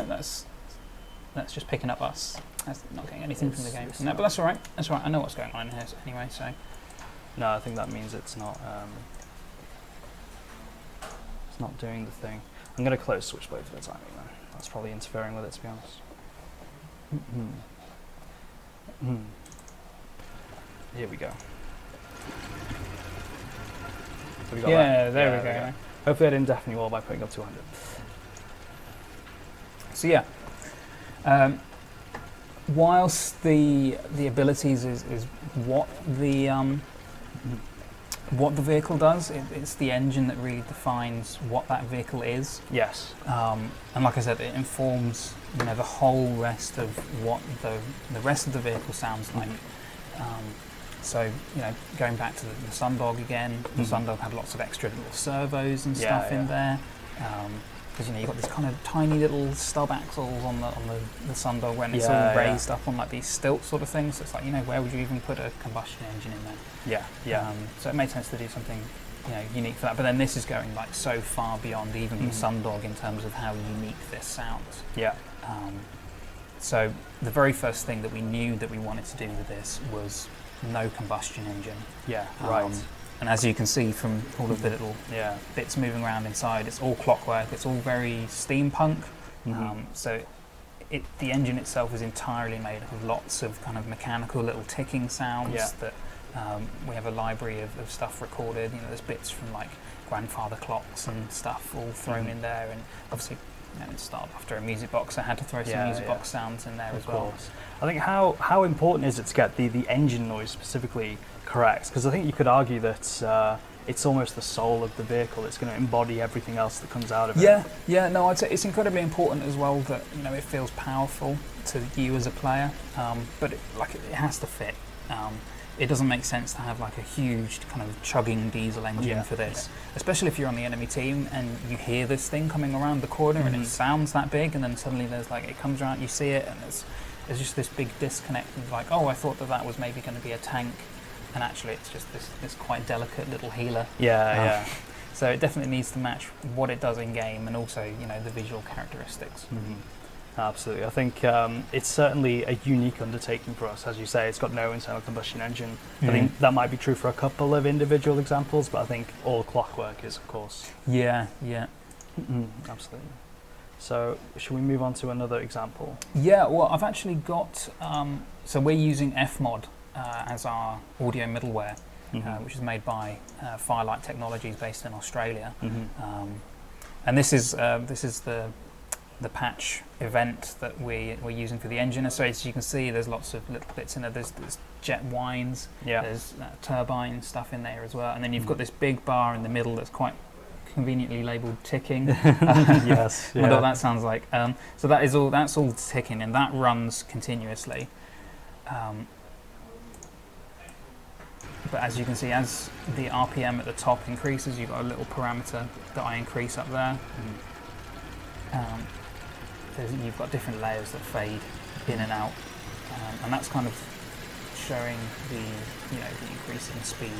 that's just picking up us. That's not getting anything from the game. No, but that's all right. That's all right. I know what's going on in here anyway, so... No, I think that means it's not doing the thing. I'm going to close Switchblade for the timing then. That's probably interfering with it, to be honest. Here we go. There we go. Hopefully I didn't deafen you all by putting up 200. So whilst the abilities is what the vehicle does, it's the engine that really defines what that vehicle is. Yes. And like I said, it informs the whole rest of what the rest of the vehicle sounds like. So going back to the Sundog again, the Sundog had lots of extra little servos and stuff in there. Because you've got these kind of tiny little stub axles on the Sundog when it's all raised up on like these stilts sort of things. So it's like, where would you even put a combustion engine in there? So it made sense to do something unique for that. But then this is going like so far beyond even the Sundog in terms of how unique this sounds. Yeah. So the very first thing that we knew that we wanted to do with this was no combustion engine. Yeah. Right. And as you can see from all of the little bits moving around inside, it's all clockwork, it's all very steampunk. So the engine itself is entirely made up of lots of kind of mechanical little ticking sounds that We have a library of stuff recorded. You know, there's bits from like grandfather clocks and stuff all thrown in there, and obviously, you know, it started after a music box. I had to throw some music box sounds in there as well. I think how important is it to get the engine noise specifically correct? Because I think you could argue that it's almost the soul of the vehicle. It's going to embody everything else that comes out of it. Yeah. No, I'd say it's incredibly important as well that, you know, it feels powerful to you as a player, but it has to fit. It doesn't make sense to have like a huge kind of chugging diesel engine for this, especially if you're on the enemy team and you hear this thing coming around the corner and it sounds that big, and then suddenly there's like, it comes around, you see it, and there's just this big disconnect of like, oh, I thought that was maybe going to be a tank, and actually it's just this quite delicate little healer. So it definitely needs to match what it does in game, and also, you know, the visual characteristics. Absolutely. I think it's certainly a unique undertaking for us. As you say, it's got no internal combustion engine. I think that might be true for a couple of individual examples, but I think all clockwork is, of course. Absolutely. So should we move on to another example? Yeah, well, I've actually got, so we're using Fmod as our audio middleware, which is made by Firelight Technologies based in Australia. And this is the patch event that we're using for the engine. So as you can see, there's lots of little bits in there. There's jet winds, there's turbine stuff in there as well, and then you've got this big bar in the middle that's quite conveniently labelled ticking. Yes, I wonder what that sounds like. So that's all ticking, and that runs continuously. But as you can see, as the RPM at the top increases, you've got a little parameter that I increase up there. You've got different layers that fade in and out, and that's kind of showing the increase in speed.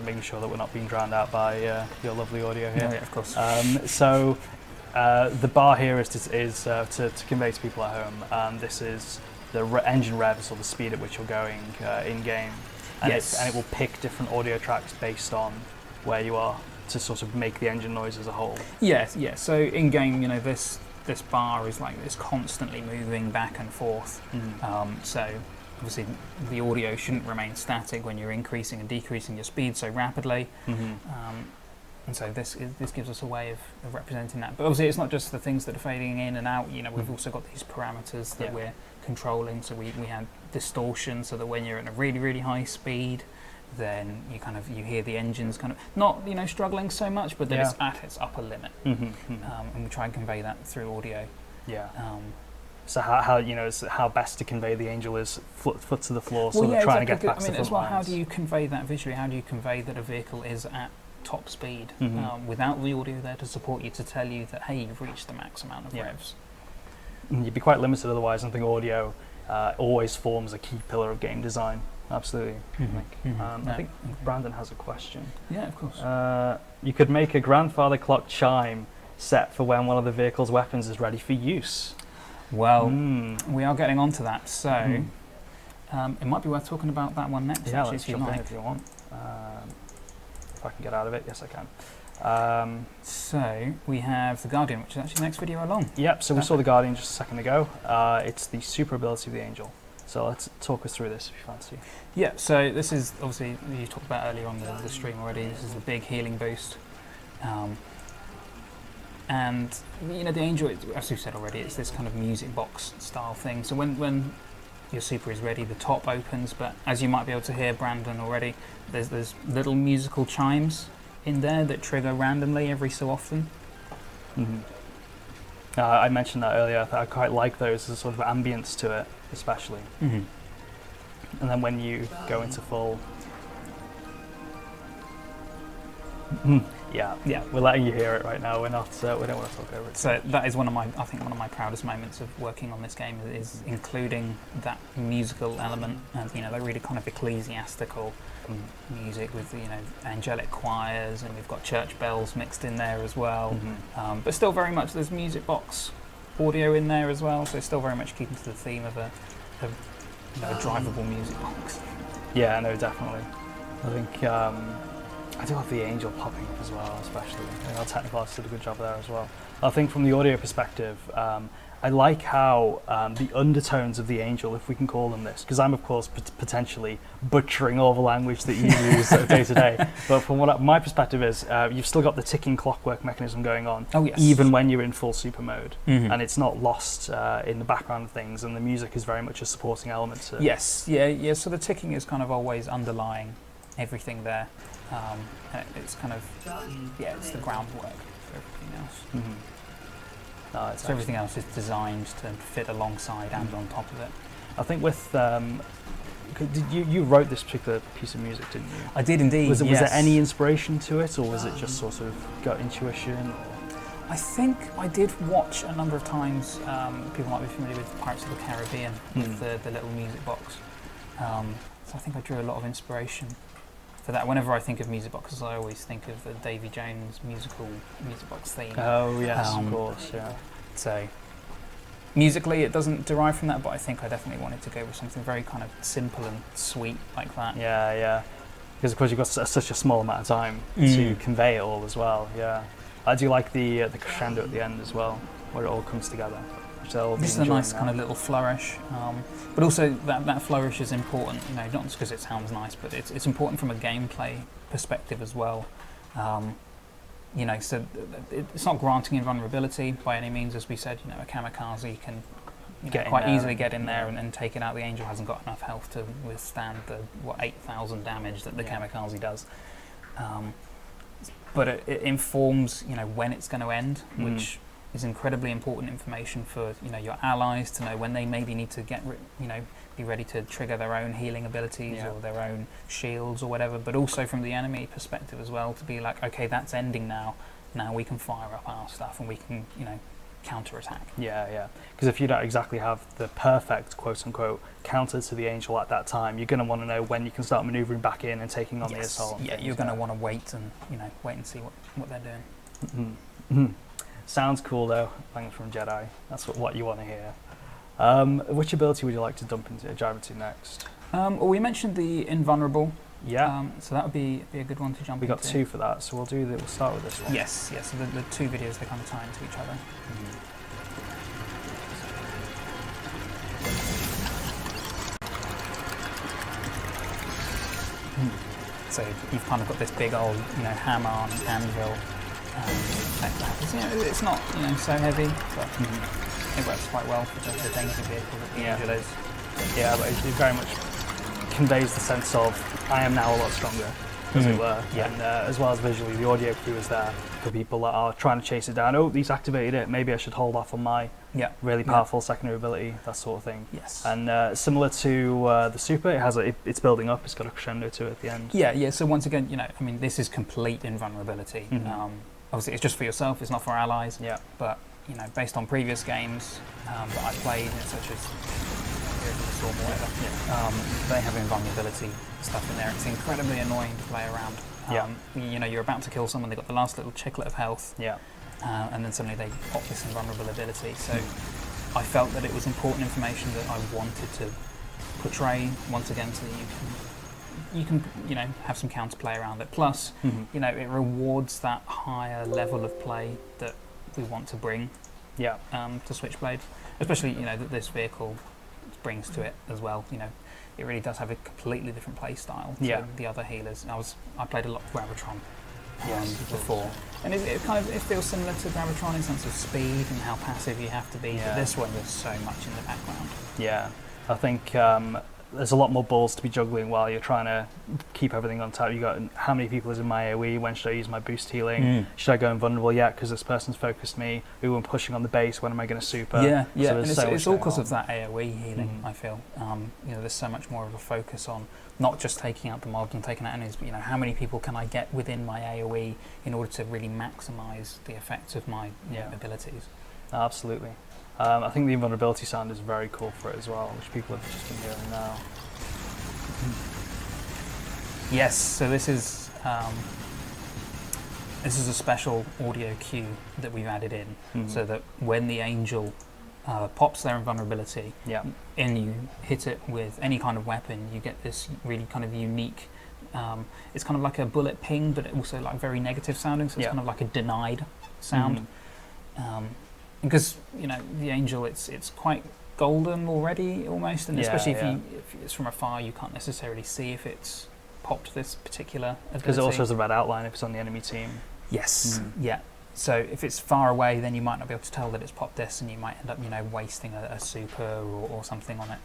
Making sure that we're not being drowned out by your lovely audio here. Of course. So the bar here is to convey to people at home. This is the engine revs, or the speed at which you're going in game, and it will pick different audio tracks based on where you are, to sort of make the engine noise as a whole. Yes. So in game, you know, this bar is like it's constantly moving back and forth. So obviously the audio shouldn't remain static when you're increasing and decreasing your speed so rapidly. And so this gives us a way of representing that. But obviously it's not just the things that are fading in and out. You know, we've also got these parameters that we're controlling. So we have distortion, so that when you're at a really, really high speed, then you hear the engines kind of not, you know, struggling so much, but that it's at its upper limit. And we try and convey that through audio. So how best to convey the angel is foot to the floor, so we're trying to get back to the front lines. How do you convey that visually? How do you convey that a vehicle is at top speed without the audio there to support you, to tell you that, hey, you've reached the max amount of revs? You'd be quite limited otherwise. I think audio always forms a key pillar of game design. Absolutely. I think Brandon has a question. Yeah, of course. You could make a grandfather clock chime set for when one of the vehicle's weapons is ready for use. Well, we are getting onto that, so it might be worth talking about that one next. Yeah, actually, let's jump in if you want. If I can get out of it, yes I can. So we have the Guardian, which is actually the next video along. Yep, so we saw the Guardian just a second ago. It's the super ability of the Angel. So let's talk us through this if you fancy. Yeah, so this is obviously, you talked about earlier on the stream already, this is the big healing boost. And you know, the Angel, as we've said already, it's this kind of music box style thing. So when your super is ready, the top opens, but as you might be able to hear Brandon already, there's little musical chimes in there that trigger randomly every so often. I mentioned that earlier. I quite like those as a sort of ambience to it, especially. And then when you go into full... Yeah, we're letting you hear it right now. We don't want to talk over it. So that is one of my proudest moments of working on this game, is including that musical element, and you know, that really kind of ecclesiastical music with, you know, angelic choirs, and we've got church bells mixed in there as well. But still very much there's music box audio in there as well, so still very much keeping to the theme of a drivable music box. Yeah, no, definitely. I think I do love the angel popping up as well, especially. Our technical artists did a good job there as well. I think from the audio perspective, I like how the undertones of the angel, if we can call them this, because I'm of course potentially butchering all the language that you use day to day, but from what my perspective is, you've still got the ticking clockwork mechanism going on, even when you're in full super mode, and it's not lost in the background of things, and the music is very much a supporting element to it. Yes, yeah, so the ticking is kind of always underlying everything there, and it's kind of, it's the groundwork for everything else. So everything else is designed to fit alongside and on top of it. I think with you wrote this particular piece of music, didn't you? I did indeed. Was there any inspiration to it, or was it just sort of gut intuition? I think I did watch a number of times. People might be familiar with Pirates of the Caribbean with the little music box. So I think I drew a lot of inspiration for that. Whenever I think of music boxes, I always think of the Davy Jones music box theme. Oh yes, of course, yeah. So musically, it doesn't derive from that, but I think I definitely wanted to go with something very kind of simple and sweet like that. Yeah. Because of course you've got such a small amount of time to convey it all as well. Yeah, I do like the crescendo at the end as well, where it all comes together. This is a nice kind of little flourish, but also that flourish is important, not just because it sounds nice, but it's important from a gameplay perspective as well. So it's not granting invulnerability by any means, as we said. A kamikaze can quite easily get in there and take it out. The angel hasn't got enough health to withstand the 8,000 damage that the kamikaze does. But it informs when it's going to end, which is incredibly important information for your allies to know when they maybe need to be ready to trigger their own healing abilities or their own shields or whatever, but also from the enemy perspective as well, to be like, okay, that's ending now we can fire up our stuff and we can counter-attack. Yeah, because if you don't exactly have the perfect quote-unquote counter to the angel at that time, you're going to want to know when you can start manoeuvring back in and taking on the assault. Yeah, you're going to want to wait and see what they're doing. Sounds cool though, thanks from Jedi. That's what you want to hear. Which ability would you like to dive into next? Well, we mentioned the Invulnerable. Yeah. So that would be a good one to jump into. We got two for that, so we'll start with this one. Yes. So the two videos, they kind of tie into each other. So you've kind of got this big old, hammer on anvil. It's not so heavy, but it works quite well for the dainty vehicle that the angel is. Yeah, but it very much conveys the sense of I am now a lot stronger, as it were. Yeah. And as well as visually, the audio cue is there for people that are trying to chase it down. Oh, he's activated it. Maybe I should hold off on my really powerful secondary ability, that sort of thing. Yes. And similar to the super, it's building up. It's got a crescendo to it at the end. Yeah. So once again, this is complete invulnerability. Obviously, it's just for yourself. It's not for allies. Yeah. But based on previous games that I played, such as Storm or whatever, they have invulnerability stuff in there. It's incredibly annoying to play around. You're about to kill someone. They've got the last little chiclet of health. Yeah. And then suddenly they pop this invulnerable ability. So I felt that it was important information that I wanted to portray once again, so that you can have some counterplay around it. Plus, it rewards that higher level of play that we want to bring to Switchblade, especially that this vehicle brings to it as well. It really does have a completely different play style to the other healers. I played a lot of Gravitron before, and it feels similar to Gravitron in terms of speed and how passive you have to be. But this one, there's so much in the background. Yeah, I think there's a lot more balls to be juggling while you're trying to keep everything on top. You got how many people is in my AoE? When should I use my boost healing? Should I go invulnerable yet because this person's focused me? Ooh, I'm pushing on the base. When am I going to super? Yeah. So and it's all because of that AoE healing. I feel there's so much more of a focus on not just taking out the mobs and taking out enemies, but how many people can I get within my AoE in order to really maximise the effects of my abilities. Absolutely. I think the invulnerability sound is very cool for it as well, which people have just been hearing now. Yes, so this is a special audio cue that we've added in, so that when the angel pops their invulnerability and you hit it with any kind of weapon, you get this really kind of unique It's kind of like a bullet ping, but also like very negative sounding, so it's kind of like a denied sound. Because the Angel, it's quite golden already almost, and especially if it's from afar, you can't necessarily see if it's popped this particular ability. Because it also has a red outline if it's on the enemy team. Yes. Yeah. So if it's far away, then you might not be able to tell that it's popped this, and you might end up wasting a super or something on it.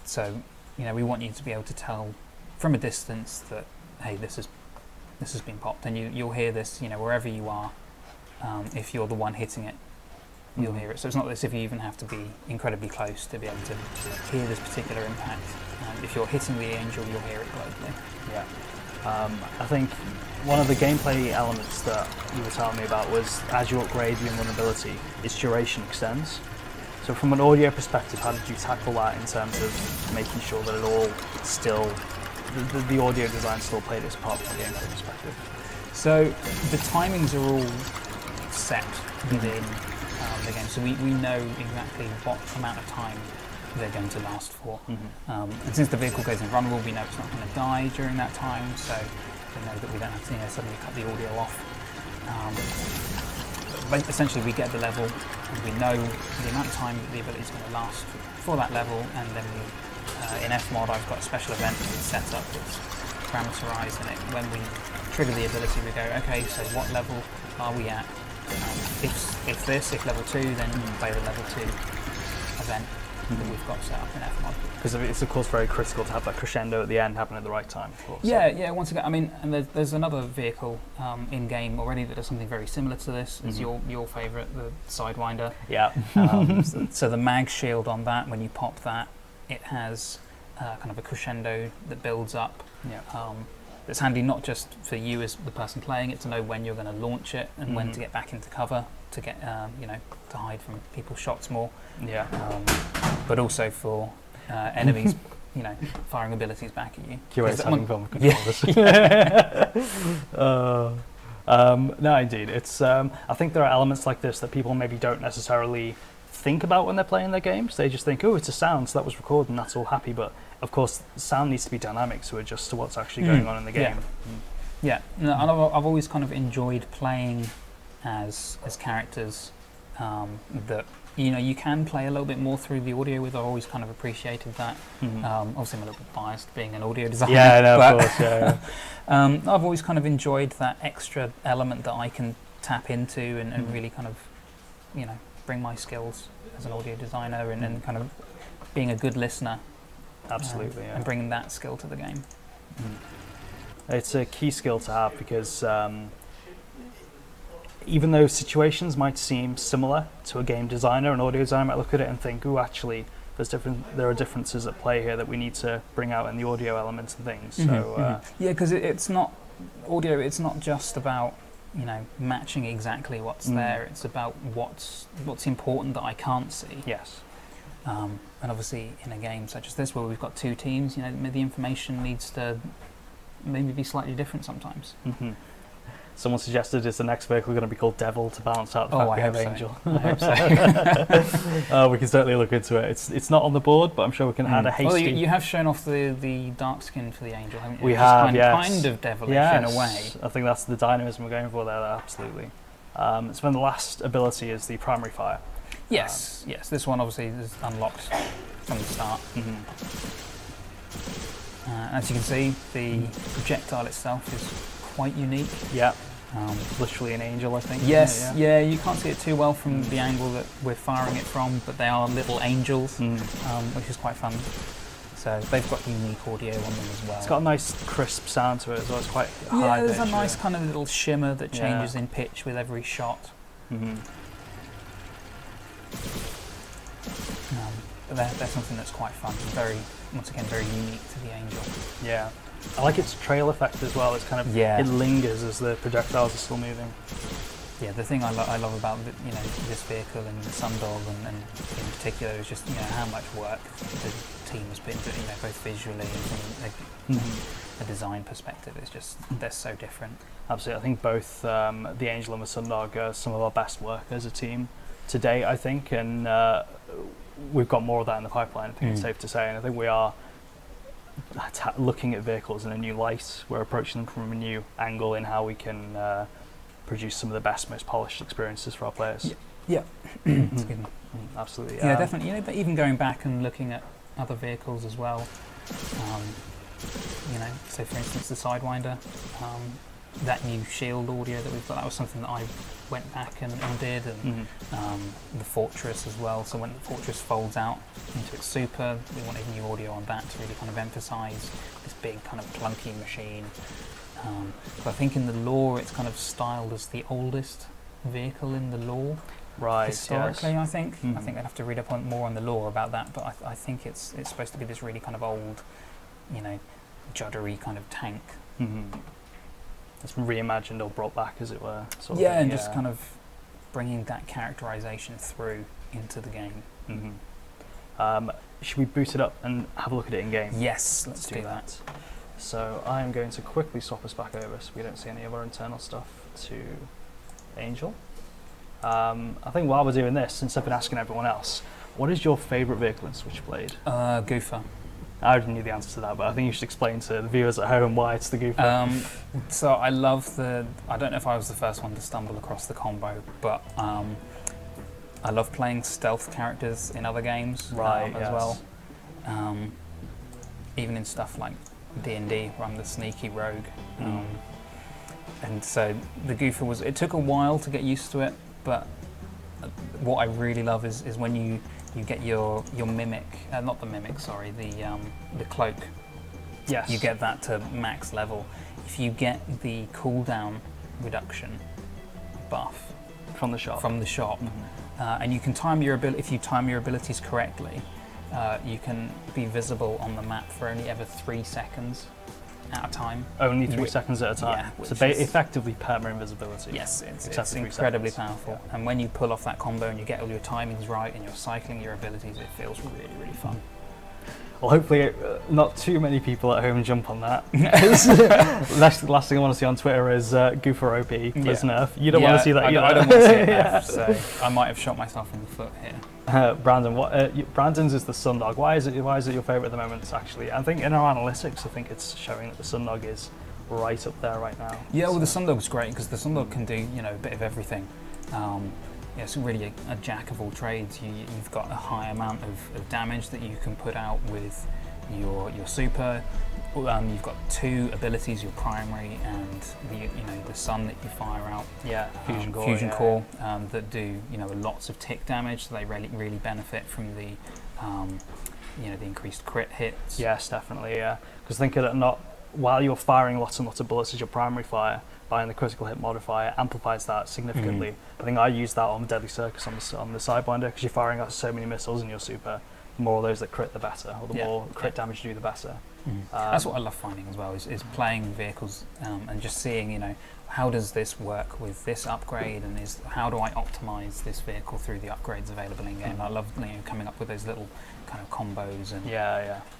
So we want you to be able to tell from a distance that, hey, this has been popped, and you'll hear this wherever you are. If you're the one hitting it, you'll hear it. So it's not as if you even have to be incredibly close to be able to hear this particular impact. If you're hitting the Angel, you'll hear it globally. Yeah. I think one of the gameplay elements that you were telling me about was, as you upgrade the invulnerability, its duration extends. So from an audio perspective, how did you tackle that in terms of making sure that it all still, the audio design still played its part from a gameplay perspective? So the timings are all set within the game, so we know exactly what amount of time they're going to last for. And since the vehicle goes invulnerable, we know it's not going to die during that time, so we know that we don't have to suddenly cut the audio off. But essentially we get the level, and we know the amount of time the ability is going to last for that level, and then in Fmod I've got a special event set up that's parameterized, and when we trigger the ability we go, okay, so what level are we at? If level 2, then play the level 2 event that we've got set up in Fmod. Because it's of course very critical to have that crescendo at the end happen at the right time, of course. Yeah, once again, I mean, and there's another vehicle in game already that does something very similar to this. It's your favourite, the Sidewinder. Yeah. So the mag shield on that, when you pop that, it has kind of a crescendo that builds up. Yeah. It's handy not just for you as the person playing it to know when you're going to launch it and when to get back into cover to get to hide from people's shots more. Yeah. But also for enemies, firing abilities back at you. QA's having fun with controllers. No, indeed. It's. I think there are elements like this that people maybe don't necessarily think about when they're playing their games. They just think, oh, it's a sound, so that was recorded, and that's all happy. But of course, sound needs to be dynamic to adjust to what's actually going on in the game. Yeah. No, and I've always kind of enjoyed playing as characters that you can play a little bit more through the audio with. I've always kind of appreciated that. Obviously, I'm a little bit biased being an audio designer. Yeah, no, of course. Yeah. I've always kind of enjoyed that extra element that I can tap into and really kind of, bring my skills as an audio designer and kind of being a good listener. Absolutely, and bringing that skill to the game. It's a key skill to have because even though situations might seem similar to a game designer, an audio designer might look at it and think, "Oh, actually, there are differences at play here that we need to bring out in the audio elements and things." So because it's not audio. It's not just about matching exactly what's there. It's about what's important that I can't see. Yes. And obviously, in a game such as this, where we've got two teams, the information needs to maybe be slightly different sometimes. Someone suggested, is the next vehicle going to be called Devil to balance out the fact we have Angel? I hope so. We can certainly look into it. It's not on the board, but I'm sure we can add a hasty... Well, you have shown off the dark skin for the Angel, haven't you? We have, yes. Kind of devilish in a way. I think that's the dynamism we're going for there, absolutely. So then the last ability is the primary fire. Yes, this one obviously is unlocked from the start. As you can see, the projectile itself is quite unique. Yeah, literally an angel, I think. Yes, yeah, you can't see it too well from the angle that we're firing it from, but they are little angels, which is quite fun. So they've got unique audio on them as well. It's got a nice crisp sound to it as well. It's quite high. Yeah, there's a nice kind of little shimmer that changes in pitch with every shot. But they're something that's quite fun and once again, very unique to the Angel. Yeah. I like its trail effect as well. It's kind of, it lingers as the projectiles are still moving. Yeah, the thing I love about this vehicle and the Sundog and in particular is just how much work the team has put into it, both visually and from a design perspective. It's just, they're so different. Absolutely. I think both the Angel and the Sundog are some of our best work as a team today, I think, and we've got more of that in the pipeline, I think it's safe to say, and I think we are looking at vehicles in a new light. We're approaching them from a new angle in how we can produce some of the best, most polished experiences for our players. Yeah, absolutely. Yeah, definitely. But even going back and looking at other vehicles as well. Say for instance the Sidewinder, that new shield audio that we've got, that was something that I went back and did, and the Fortress as well. So when the Fortress folds out into its super, we wanted new audio on that to really kind of emphasise this big kind of clunky machine. But I think in the lore it's kind of styled as the oldest vehicle in the lore. Right. Historically, yes. I think I'd have to read up more on the lore about that, but I think it's supposed to be this really kind of old, juddery kind of tank. It's reimagined or brought back, as it were. Just kind of bringing that characterization through into the game. Should we boot it up and have a look at it in game? Yes, let's do that. So I am going to quickly swap us back over so we don't see any of our internal stuff to Angel. I think while we're doing this, since I've been asking everyone else, what is your favourite vehicle in Switchblade? Goofer. I already knew the answer to that, but I think you should explain to the viewers at home why it's the Goofer. So I love I don't know if I was the first one to stumble across the combo, but I love playing stealth characters in other games as well. Even in stuff like D&D, where I'm the sneaky rogue. And so the Goofer it took a while to get used to it, but what I really love is when you get your mimic, not the mimic, sorry, the cloak. Yes. You get that to max level. If you get the cooldown reduction buff from the shop, and you can time your if you time your abilities correctly, you can be visible on the map for only ever 3 seconds at a time. Only 3 seconds at a time. Yeah, so effectively permanent invisibility. Yes, it's incredibly powerful. Yeah. And when you pull off that combo and you get all your timings right and you're cycling your abilities, it feels really, really fun. Well, hopefully not too many people at home jump on that. Last thing I want to see on Twitter is Goofer OP, please nerf. You don't want to see that either. I don't want to see it nerf, so I might have shot myself in the foot here. Brandon, Brandon's is the Sundog. Why is it your favourite at the moment? Actually, I think in our analytics, I think it's showing that the Sundog is right up there right now. Yeah, well, the Sundog's great because the Sundog can do a bit of everything. It's really a jack of all trades. You've got a high amount of damage that you can put out with your super. You've got 2 abilities, your primary and the sun that you fire out. Yeah, fusion core that do lots of tick damage. So they really benefit from the the increased crit hits. Yes, definitely. Yeah, because think of it, while you're firing lots and lots of bullets as your primary fire, buying the critical hit modifier amplifies that significantly. I think I use that on Deadly Circus on the Sidewinder because you're firing out so many missiles in your super. The more of those that crit, the better, or the more crit damage you do, the better. That's what I love finding as well, is playing vehicles and just seeing, how does this work with this upgrade, and how do I optimize this vehicle through the upgrades available in game. I love coming up with those little kind of combos and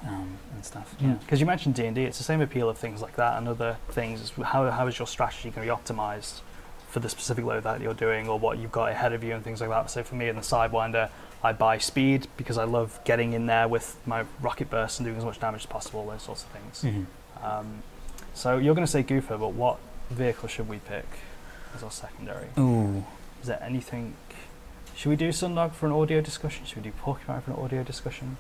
and stuff. Because you mentioned D&D, it's the same appeal of things like that and other things. How is your strategy going to be optimized for the specific load that you're doing, or what you've got ahead of you and things like that. So for me in the Sidewinder, I buy speed because I love getting in there with my rocket burst and doing as much damage as possible, those sorts of things. So you're going to say Goofer, but what vehicle should we pick as our secondary? Ooh. Is there anything... Should we do Sundog for an audio discussion? Should we do Porcupine for an audio discussion?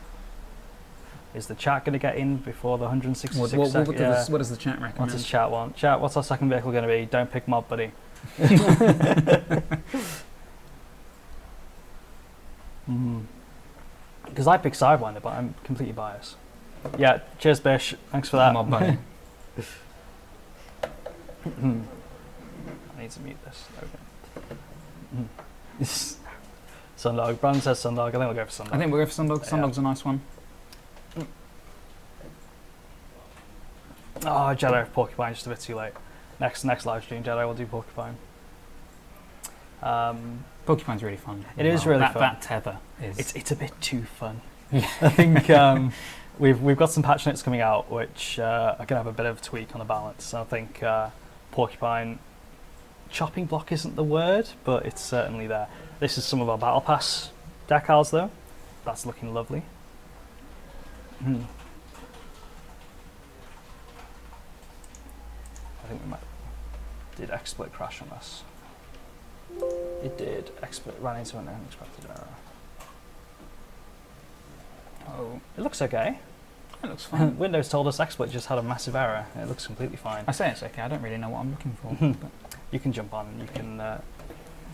Is the chat going to get in before the 166 seconds? What does the chat recommend? What does chat want? Chat, what's our second vehicle going to be? Don't pick Mob, buddy. Because I pick Sidewinder, but I'm completely biased. Yeah, cheers, Bish. Thanks for that. Mob, buddy. I need to mute this. Okay. Sundog. Brandon says Sundog. I think we'll go for Sundog. I think we'll go for Sundog. Sundog's a nice one. Oh, Jedi Porcupine, just a bit too late. Next live stream, Jedi will do Porcupine. Porcupine's really fun. It is really fun. That tether is... It's a bit too fun. I think we've got some patch notes coming out which are going to have a bit of a tweak on the balance. I think Porcupine, chopping block isn't the word, but it's certainly there. This is some of our Battle Pass decals though. That's looking lovely. think we might. Did XSplit crash on us? It did. XSplit ran into an unexpected error. Oh, it looks okay. It looks fine. Windows told us XSplit just had a massive error. It looks completely fine. I say it's okay. I don't really know what I'm looking for. But you can jump on and you can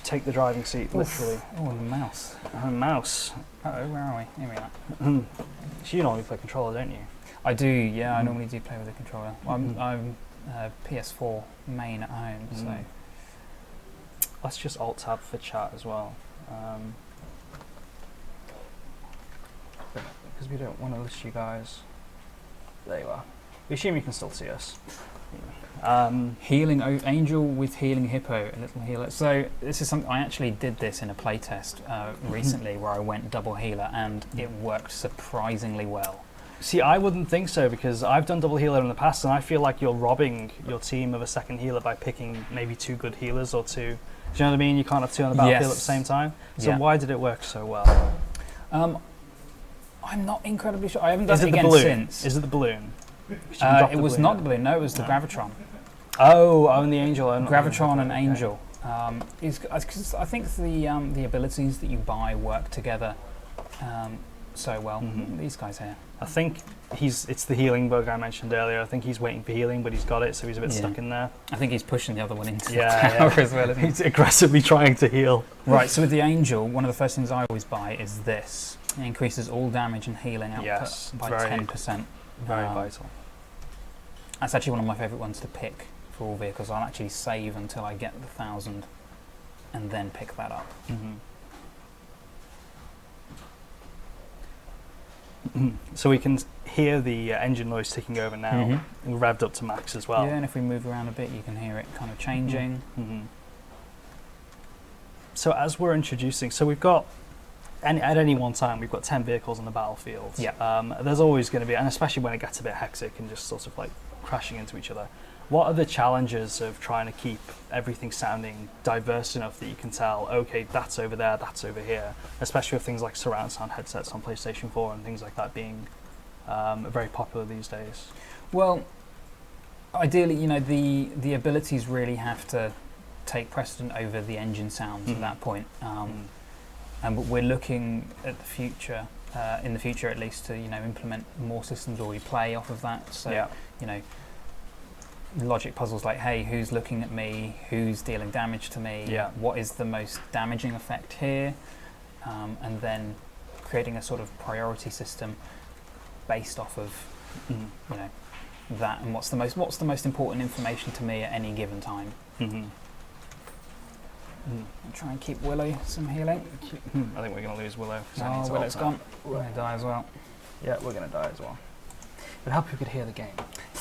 take the driving seat, literally. Oh, the mouse. Mouse. Uh-oh, where are we? Here we are. So you normally play controller, don't you? I do, yeah. I normally do play with a controller. Well, I'm PS4 main at home, so... Let's just Alt-Tab for chat as well. Because we don't want to list you guys. There you are. We assume you can still see us. Healing Angel with Healing Hippo, a little healer. So this is something I actually did this in a playtest recently, where I went double healer, and it worked surprisingly well. See, I wouldn't think so, because I've done double healer in the past, and I feel like you're robbing your team of a second healer by picking maybe 2 good healers or 2. Do you know what I mean? You can't have 2 on the battlefield at the same time. So why did it work so well? I'm not incredibly sure. I haven't done it again since. Is it the balloon? It was not the balloon. No, it was the Gravitron. Oh, and the Angel. Gravitron and Angel. Cause I think the abilities that you buy work together so well. These guys here. I think it's the healing bug I mentioned earlier. I think he's waiting for healing, but he's got it, so he's a bit stuck in there. I think he's pushing the other one into the tower as well. Isn't he? He's aggressively trying to heal. Right, so with the Angel, one of the first things I always buy is this. It increases all damage and healing output by 10%. Very vital. That's actually one of my favourite ones to pick for all vehicles. I'll actually save until I get the 1,000 and then pick that up. So we can hear the engine noise ticking over now. We're revved up to max as well. Yeah, and if we move around a bit, you can hear it kind of changing. So as we're introducing, so we've got, at any one time, we've got 10 vehicles on the battlefield. There's always going to be, and especially when it gets a bit hectic and just sort of like crashing into each other. What are the challenges of trying to keep everything sounding diverse enough that you can tell, okay, that's over there, that's over here, especially with things like surround sound headsets on PlayStation 4 and things like that being very popular these days? Well, ideally, you know, the abilities really have to take precedent over the engine sounds at that point. And we're looking at the future, in the future at least, to implement more systems where we play off of that. So logic puzzles like, hey, who's looking at me? Who's dealing damage to me? What is the most damaging effect here? And then creating a sort of priority system based off of that, and what's the most important information to me at any given time. Try and keep Willow some healing. I think we're going to lose Willow. Oh, Willow's gone. We're going to die as well. Yeah, we're going to die as well. It would help if you could hear the game.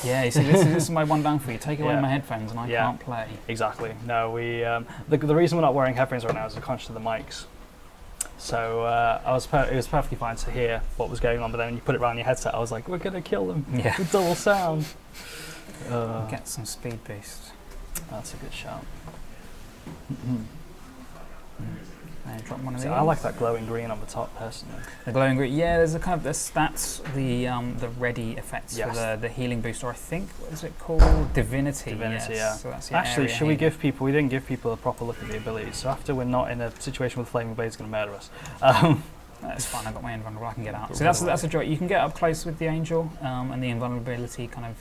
Yeah, you see, this is my one down for you. Take away my headphones and I can't play. Exactly. No, we the reason we're not wearing headphones right now is we're conscious of the mics. So it was perfectly fine to hear what was going on, but then when you put it around your headset, I was like, we're going to kill them. Yeah. With double sound. Get some speed boost. That's a good shout. Drop one of these. I like that glowing green on the top, personally. The glowing green, yeah. There's a kind of that's the ready effects for the healing boost, or I think what is it called? Divinity. Divinity, yeah. So that's actually, should we give people? We didn't give people a proper look at the abilities. So after we're not in a situation where the flaming blade's going to murder us. That's fine. I've got my invulnerable. I can get out. So that's a joy. You can get up close with the angel, and the invulnerability kind of.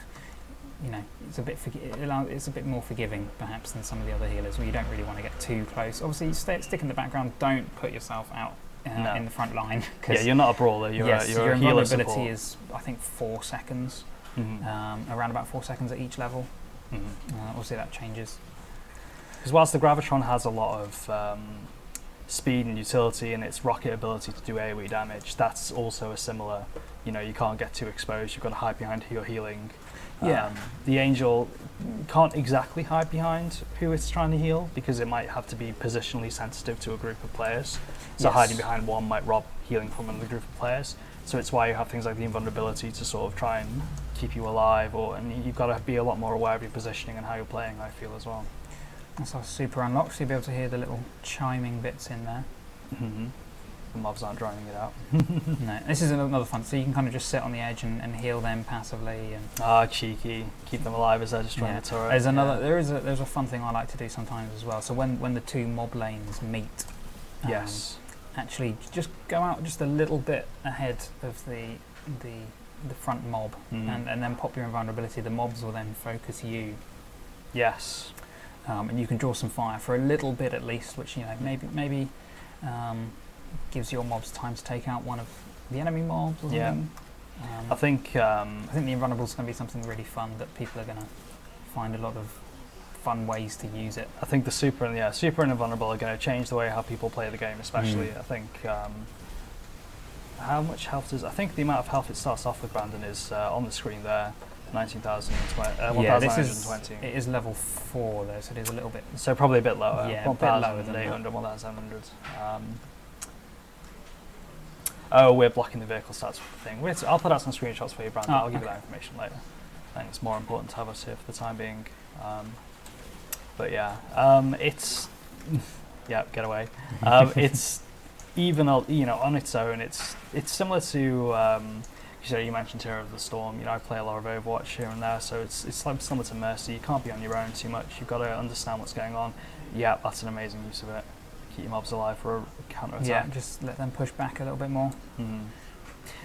It's a bit more forgiving perhaps than some of the other healers where you don't really want to get too close. Obviously, stick in the background. Don't put yourself out in the front line. Yeah, you're not a brawler. You're your a healer invulnerability support. is, I think, 4 seconds. Around about 4 seconds at each level. Obviously, that changes. Because whilst the Gravitron has a lot of speed and utility and its rocket ability to do AoE damage, that's also a similar. You can't get too exposed. You've got to hide behind your healing. The angel can't exactly hide behind who it's trying to heal because it might have to be positionally sensitive to a group of players. So hiding behind one might rob healing from another group of players. So it's why you have things like the invulnerability to sort of try and keep you alive, and you've got to be a lot more aware of your positioning and how you're playing, I feel, as well. That's our super unlock, so you'll be able to hear the little chiming bits in there. the mobs aren't drowning it out. No, this is another fun. So you can kind of just sit on the edge and heal them passively. And cheeky! Keep them alive as they're destroying the turret. There's another. There's a fun thing I like to do sometimes as well. So when the two mob lanes meet, actually just go out just a little bit ahead of the front mob, and then pop your invulnerability. The mobs will then focus you. Yes. And you can draw some fire for a little bit at least, which maybe gives your mobs time to take out one of the enemy mobs or something. I think the invulnerable is going to be something really fun that people are going to find a lot of fun ways to use it. I think the super and invulnerable are going to change the way how people play the game, especially. I think how much health I think the amount of health it starts off with, Brandon, is on the screen there. 19,920. It is level 4 though, so it is a little bit. So probably a bit lower. Yeah, 1,800, 1,700. We're blocking the vehicle stats thing. I'll put out some screenshots for you, Brandon. I'll give you that information later. I think it's more important to have us here for the time being. It's get away. It's even on its own. It's similar to. You mentioned Terror of the Storm. I play a lot of Overwatch here and there, so it's like similar to Mercy. You can't be on your own too much. You've got to understand what's going on. Yeah, that's an amazing use of it. Keep your mobs alive for a counter attack. Yeah, just let them push back a little bit more.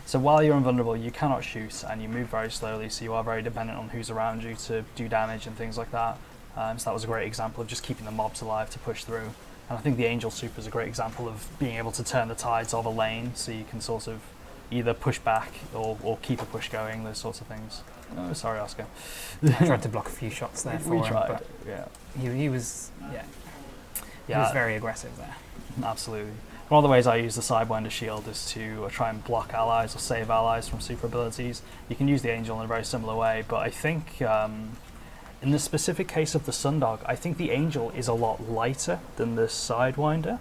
So while you're invulnerable, you cannot shoot, and you move very slowly. So you are very dependent on who's around you to do damage and things like that. So that was a great example of just keeping the mobs alive to push through. And I think the Angel Super is a great example of being able to turn the tides of a lane, so you can sort of either push back or keep a push going, those sorts of things. Oh, sorry, Oscar. I tried to block a few shots there for him, but he was very aggressive there. Absolutely. One of the ways I use the Sidewinder shield is to try and block allies or save allies from super abilities. You can use the Angel in a very similar way, but I think in the specific case of the Sundog, I think the Angel is a lot lighter than the Sidewinder.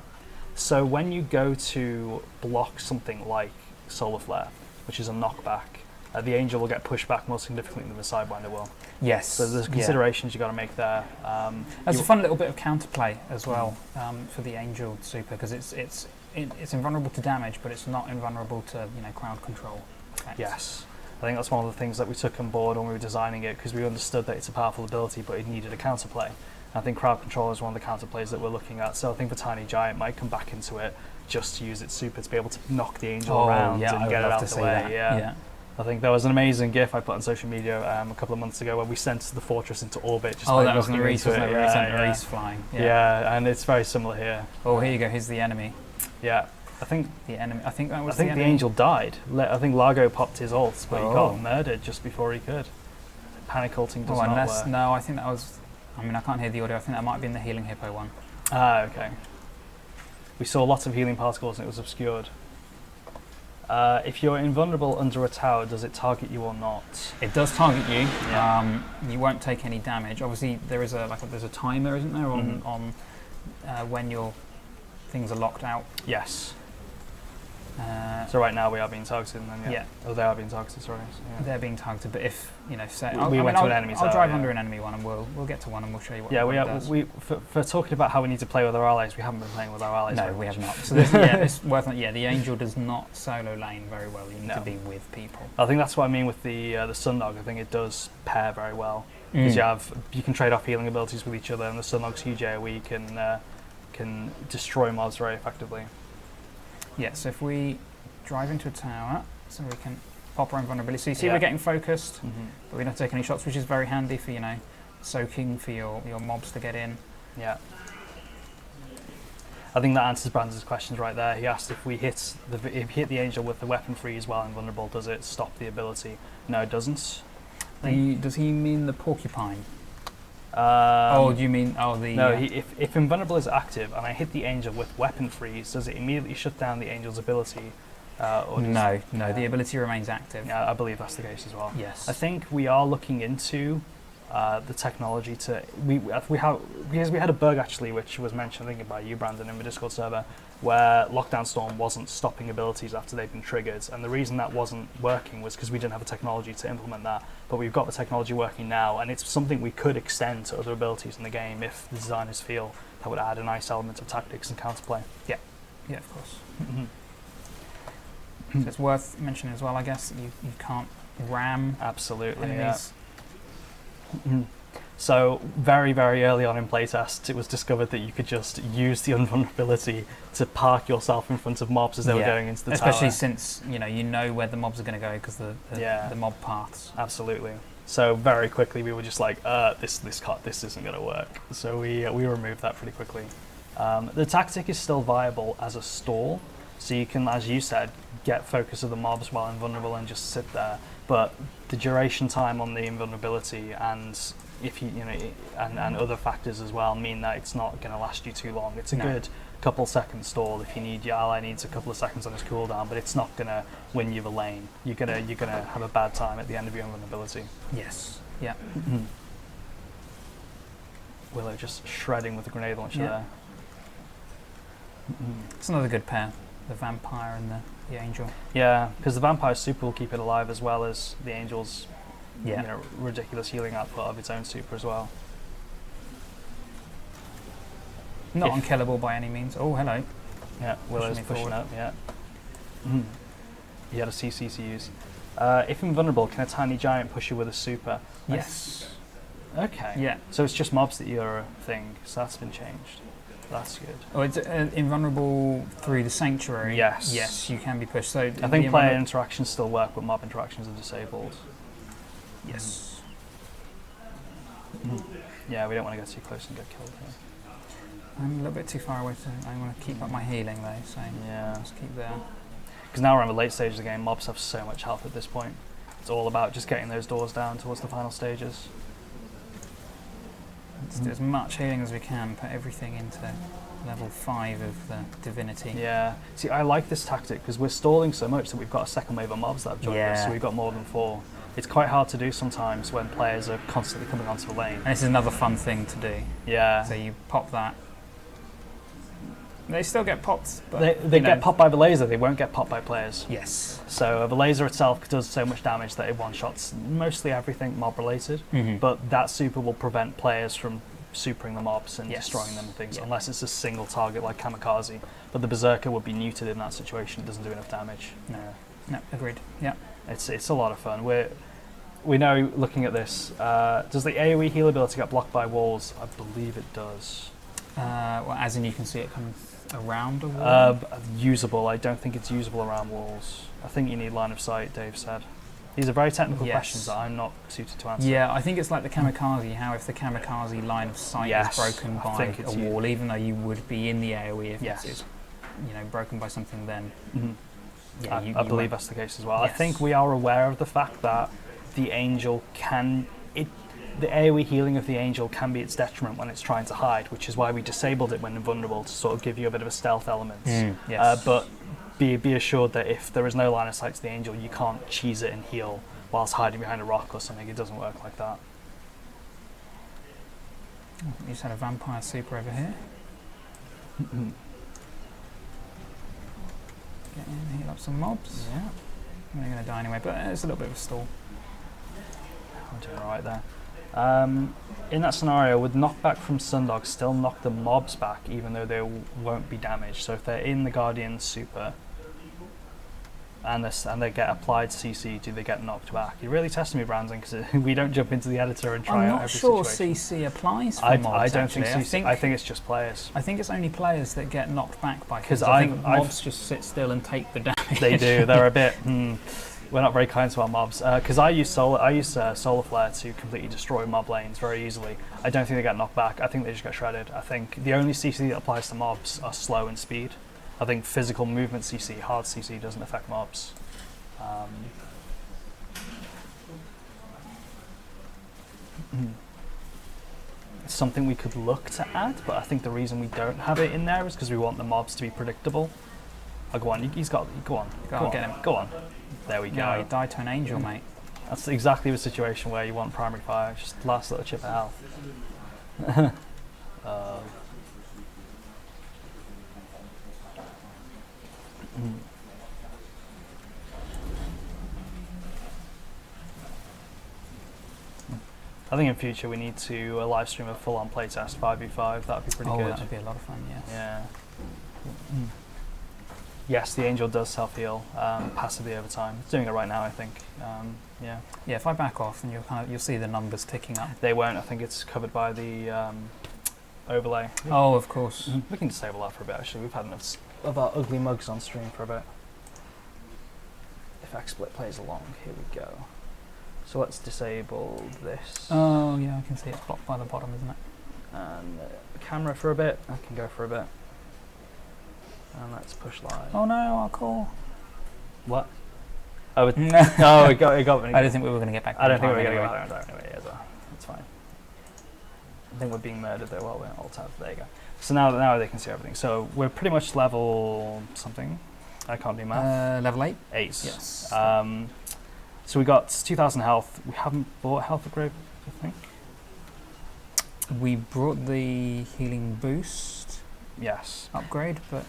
So when you go to block something like Solar Flare, which is a knockback, the Angel will get pushed back more significantly than the Sidewinder will. Yes. So there's considerations you've got to make there. There's a fun little bit of counterplay as well for the Angel Super, because it's invulnerable to damage, but it's not invulnerable to crowd control effects. Yes. I think that's one of the things that we took on board when we were designing it, because we understood that it's a powerful ability, but it needed a counterplay. I think crowd control is one of the counterplays that we're looking at. So I think the Tiny Giant might come back into it just to use its super to be able to knock the Angel around and get it out of the way. Yeah. I think there was an amazing GIF I put on social media a couple of months ago where we sent the fortress into orbit. Just that was Nareice, wasn't it? Nareice flying. Yeah, and it's very similar here. Oh, here you go. Here's the enemy. Yeah. I think the Angel died. I think Largo popped his ult, but he got murdered just before he could. Panic ulting does not work. No, I think that was. I can't hear the audio. I think that might have been the Healing Hippo one. Okay. We saw lots of healing particles and it was obscured. If you're invulnerable under a tower, does it target you or not? It does target you. Yeah. You won't take any damage. Obviously, there's a timer, isn't there, on when your things are locked out? Yes. So right now we are being targeted, and then they are being targeted. Sorry, they're being targeted. But if say I'll drive under an enemy one, and we'll get to one, and we'll show you what. Yeah, for talking about how we need to play with our allies, we haven't been playing with our allies. No, we have not. So it's worth. The Angel does not solo lane very well. You need to be with people. I think that's what I mean with the Sundog. I think it does pair very well because you can trade off healing abilities with each other, and the Sundog's huge AoE can destroy mobs very effectively. Yeah, so if we drive into a tower, so we can pop our invulnerability. So you see we're getting focused, but we don't take any shots, which is very handy for, soaking for your mobs to get in. Yeah. I think that answers Brandon's questions right there. He asked if we hit the Angel with the weapon freeze while invulnerable, does it stop the ability? No, it doesn't. Does he mean the porcupine? Do you mean the? No, if invulnerable is active and I hit the Angel with weapon freeze, does it immediately shut down the Angel's ability? No, the ability remains active. Yeah, I believe that's the case as well. Yes. I think we are looking into the technology to because we had a bug actually, which was mentioned I think by you, Brandon, in the Discord server, where Lockdown Storm wasn't stopping abilities after they've been triggered, and the reason that wasn't working was because we didn't have the technology to implement that. But we've got the technology working now, and it's something we could extend to other abilities in the game if the designers feel that would add a nice element of tactics and counterplay. Yeah, of course. So it's worth mentioning as well, I guess, that you can't ram enemies. So very, very early on in playtests, it was discovered that you could just use the invulnerability to park yourself in front of mobs as they were going into the tower. Especially since you know where the mobs are going to go because the mob paths. Absolutely. So very quickly we were just like, this isn't going to work. So we removed that pretty quickly. The tactic is still viable as a stall, so you can, as you said, get focus of the mobs while invulnerable and just sit there. But the duration time on the invulnerability and and other factors as well mean that it's not going to last you too long. It's a good couple second stall if you need your ally needs a couple of seconds on his cooldown, but it's not going to win you the lane. You're gonna have a bad time at the end of your invulnerability. Yes. Yeah. Willow just shredding with the grenade launcher there. It's another good pair, the vampire and the angel. Yeah, because the vampire super will keep it alive as well as the angel's ridiculous healing output of its own super as well. Not unkillable by any means. Oh, hello. Yeah, Willow's pushing up, He had a CC to use. If invulnerable, can a tiny giant push you with a super? Yes. Okay. Yeah. So it's just mobs that you're a thing, so that's been changed. That's good. Oh, it's invulnerable through the sanctuary. Yes. Yes, you can be pushed. So I think player interactions still work, but mob interactions are disabled. Yes. Yeah, we don't want to get too close and get killed here. I'm a little bit too far away, so I want to keep up my healing though, so just keep there. Because now we're on the late stage of the game, mobs have so much health at this point. It's all about just getting those doors down towards the final stages. Let's do as much healing as we can, put everything into level 5 of the divinity. Yeah. See, I like this tactic because we're stalling so much that we've got a second wave of mobs that have joined us, so we've got more than 4. It's quite hard to do sometimes when players are constantly coming onto the lane. And this is another fun thing to do. Yeah. So you pop that. They still get popped, but they get popped by the laser, they won't get popped by players. Yes. So the laser itself does so much damage that it one-shots mostly everything mob-related, but that super will prevent players from supering the mobs and destroying them and things, unless it's a single target like Kamikaze. But the Berserker would be neutered in that situation, it doesn't do enough damage. No, agreed. Yeah. It's a lot of fun. We know, looking at this, does the AoE heal ability get blocked by walls? I believe it does. Well, as in you can see it comes around a wall? Usable. I don't think it's usable around walls. I think you need line of sight, Dave said. These are very technical questions that I'm not suited to answer. Yeah, I think it's like the Kamikaze, how if the Kamikaze line of sight is broken by a wall, even though you would be in the AoE if it's broken by something, then... I believe that's the case as well. Yes. I think we are aware of the fact that the angel the AoE healing of the angel can be its detriment when it's trying to hide, which is why we disabled it when invulnerable to sort of give you a bit of a stealth element. But be assured that if there is no line of sight to the angel, you can't cheese it and heal whilst hiding behind a rock or something. It doesn't work like that. You just had a vampire super over here. Get in, heal up some mobs. Yeah. They're going to die anyway, but it's a little bit of a stall. I'm doing alright there. In that scenario, would knockback from Sundog still knock the mobs back, even though they won't be damaged? So if they're in the Guardian super and they get applied CC, do they get knocked back? You're really testing me, Brandon, because we don't jump into the editor and try out every situation. I'm not sure CC applies for mobs. I don't think CC. I think it's just players. I think it's only players that get knocked back by. Because I think mobs just sit still and take the damage. They do. They're a bit. We're not very kind to our mobs. Because I use Solar Flare to completely destroy mob lanes very easily. I don't think they get knocked back. I think they just get shredded. I think the only CC that applies to mobs are slow and speed. I think physical movement CC, hard CC doesn't affect mobs. It's something we could look to add, but I think the reason we don't have it in there is because we want the mobs to be predictable. Oh, go on, go on. Get him. Go on. There we go. No, he died to an angel, mate. That's exactly the situation where you want primary fire, just last little chip of health. I think in future we need to live stream a full-on playtest 5v5. That'd be pretty good. That'd be a lot of fun. Yeah. yes, the Angel does self-heal passively over time. It's doing it right now, I think. Yeah. Yeah, if I back off, then you'll see the numbers ticking up. They won't. I think it's covered by the overlay. Oh, of course. We can disable that for a bit, actually. We've had enough of our ugly mugs on stream for a bit. If XSplit plays along, here we go. So let's disable this. Oh, yeah, I can see it's blocked by the bottom, isn't it? And camera for a bit. I can go for a bit. And let's push live. Oh no, our call. What? Oh, it got me. I didn't think we were going to get back. I don't think we were going to go there anyway. That's fine. I think we're being murdered though while we're in alt tab. There you go. So now they can see everything. So we're pretty much level something. I can't do math. Level 8? 8. Yes. So we got 2,000 health. We haven't bought health upgrade, I think. We brought the healing boost. Yes. Upgrade, but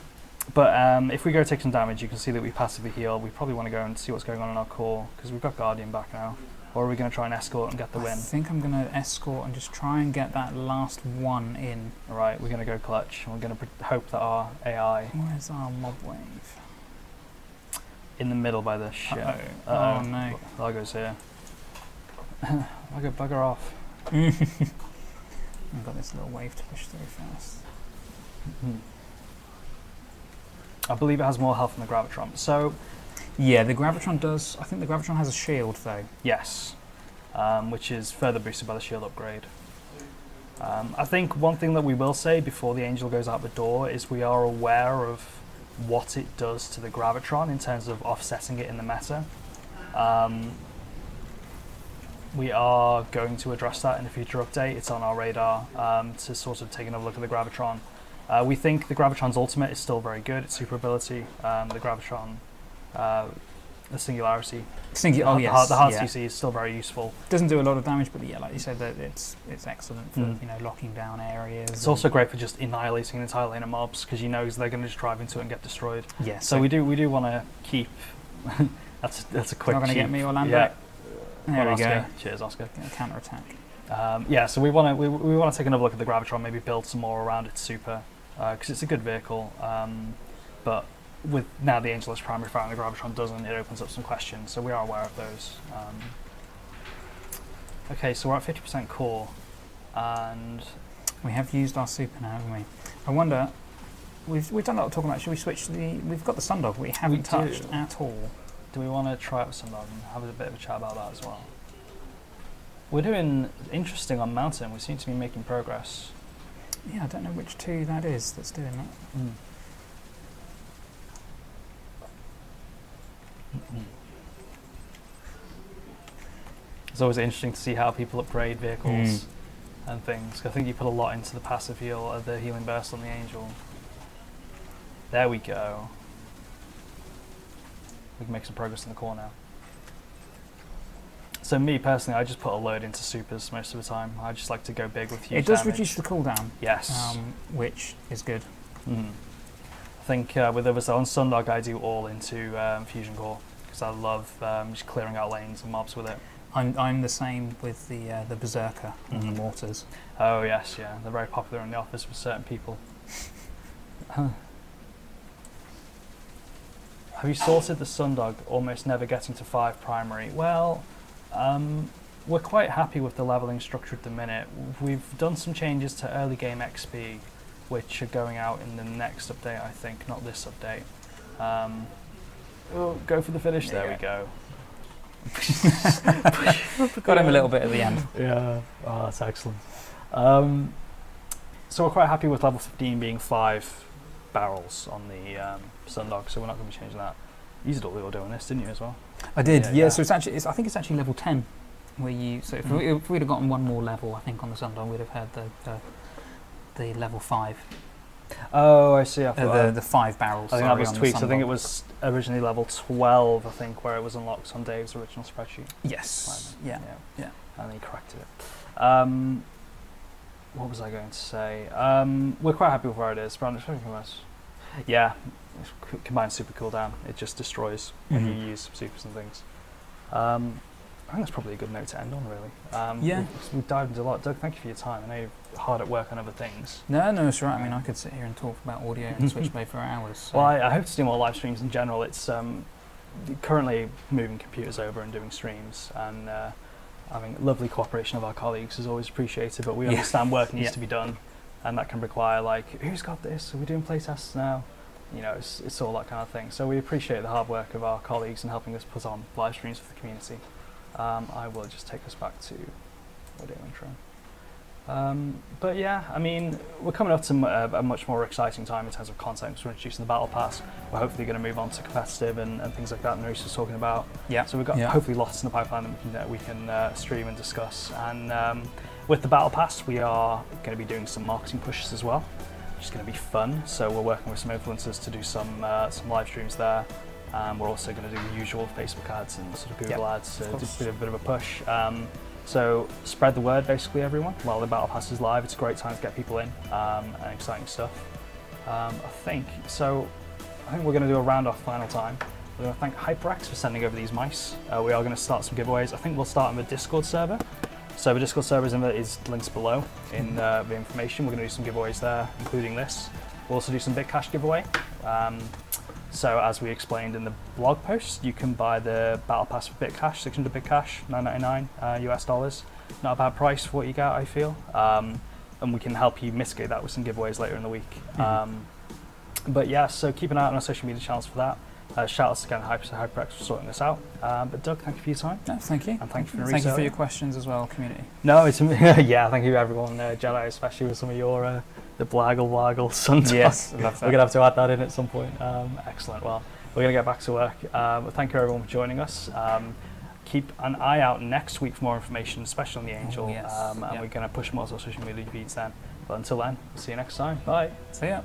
if we go take some damage, you can see that we passively heal. We probably want to go and see what's going on in our core because we've got Guardian back now. Or are we going to try and escort and get the win? I think I'm going to escort and just try and get that last one in. All right, we're going to go clutch. We're going to hope that our AI... Where's our mob wave? In the middle by the ship. Oh no. Largo's here. Bugger off. I've got this little wave to push through first. I believe it has more health than the Gravitron. So... Yeah, the Gravitron does. I think the Gravitron has a shield though. Yes, which is further boosted by the shield upgrade. I think one thing that we will say before the Angel goes out the door is we are aware of what it does to the Gravitron in terms of offsetting it in the meta. We are going to address that in a future update. It's on our radar to sort of take another look at the Gravitron. We think the Gravitron's ultimate is still very good. Its super ability, the Gravitron, the Singularity, the hard CC is still very useful. Doesn't do a lot of damage, but yeah, like you said, that it's excellent for locking down areas. It's also great for just annihilating an entire lane of mobs because you know they're going to just drive into it and get destroyed. Yeah. So we do want to keep. that's a quick. Not going to get me, Orlando. Yeah. There we Oscar. go. Cheers, Oscar. Counter attack. Yeah. So we want to take another look at the Gravitron, maybe build some more around its super because it's a good vehicle, but. With now the Angel is primary fire and the Gravitron doesn't, it opens up some questions, so we are aware of those. Okay, so we're at 50% core, and we have used our super now, haven't we? I wonder, we've done a lot of talking about, should we switch we've got the Sundog, we haven't touched at all. Do we want to try out with Sundog and have a bit of a chat about that as well? We're doing interesting on Mountain, we seem to be making progress. Yeah, I don't know which two that is that's doing that. It's always interesting to see how people upgrade vehicles and things. I think you put a lot into the passive heal of the healing burst on the Angel. There we go. We can make some progress in the core now. So me personally, I just put a load into supers most of the time. I just like to go big with huge It does damage. reduce the cooldown. Yes. Which is good. I think with others on Sundog I do all into Fusion Core because I love just clearing out lanes and mobs with it. I'm the same with the Berserker and the Mortars. Oh yes, yeah, they're very popular in the office with certain people. Have you sorted the Sundog almost never getting to 5 primary? Well, we're quite happy with the leveling structure at the minute. We've done some changes to early game XP, which are going out in the next update, I think, not this update. Go for the finish, there we go. Got him a little bit at the end. Yeah, oh, that's excellent. So we're quite happy with level 15 being 5 barrels on the Sundog, so we're not going to be changing that. You did all the audio on this, didn't you, as well? I did, yeah. So I think it's actually level 10, where you. So if we'd have gotten one more level, I think on the Sundog, we'd have had the level 5. Oh, I see. I thought the 5 barrels. I think that was tweaked. I think it was originally level 12, I think, where it was unlocked on Dave's original spreadsheet. Yes. Yeah. And then he corrected it. What was I going to say? We're quite happy with where it is. Yeah, combined super cooldown. It just destroys when you use supers and things. I think that's probably a good note to end on, really. Yeah. We've dived into a lot. Doug, thank you for your time. I know you're hard at work on other things. No, it's right. I mean, I could sit here and talk about audio and Switchblade for hours. So. Well, I hope to do more live streams in general. It's currently moving computers over and doing streams, and having lovely cooperation of our colleagues is always appreciated, but we understand work needs to be done, and that can require, like, who's got this? Are we doing playtests now? You know, it's all that kind of thing. So we appreciate the hard work of our colleagues in helping us put on live streams for the community. I will just take us back to audio intro. But yeah, I mean, we're coming up to a much more exciting time in terms of content, because we're introducing the Battle Pass. We're hopefully going to move on to competitive and things like that Nareice was talking about. Yeah. So we've got hopefully lots in the pipeline that we can stream and discuss. And with the Battle Pass, we are going to be doing some marketing pushes as well, which is going to be fun. So we're working with some influencers to do some live streams there. We're also going to do the usual Facebook ads and sort of Google ads to do a bit of a push. So spread the word, basically, everyone. While the Battle Pass is live, it's a great time to get people in and exciting stuff. I think we're going to do a round-off final time. We're going to thank HyperX for sending over these mice. We are going to start some giveaways. I think we'll start on the Discord server. So the Discord server is links below in the information. We're going to do some giveaways there, including this. We'll also do some big cash giveaway. So as we explained in the blog post, you can buy the Battle Pass for Bitcash, 600 Bitcash, $9.99 US dollars. Not a bad price for what you get, I feel. And we can help you mitigate that with some giveaways later in the week. But yeah, so keep an eye out on our social media channels for that. Shout outs again to HyperX for sorting this out. But Doug, thank you for your time. No, thank you. And thank you for Thank you for your questions as well, community. No, it's yeah, thank you everyone, Jedi, especially with some of your the blaggle sun talk. Yes, love that. We're gonna have to add that in at some point. Excellent. Well, we're gonna get back to work. Thank you everyone for joining us. Keep an eye out next week for more information, especially on the Angel. And we're gonna push more social media feeds then. But until then, see you next time. Bye. See ya.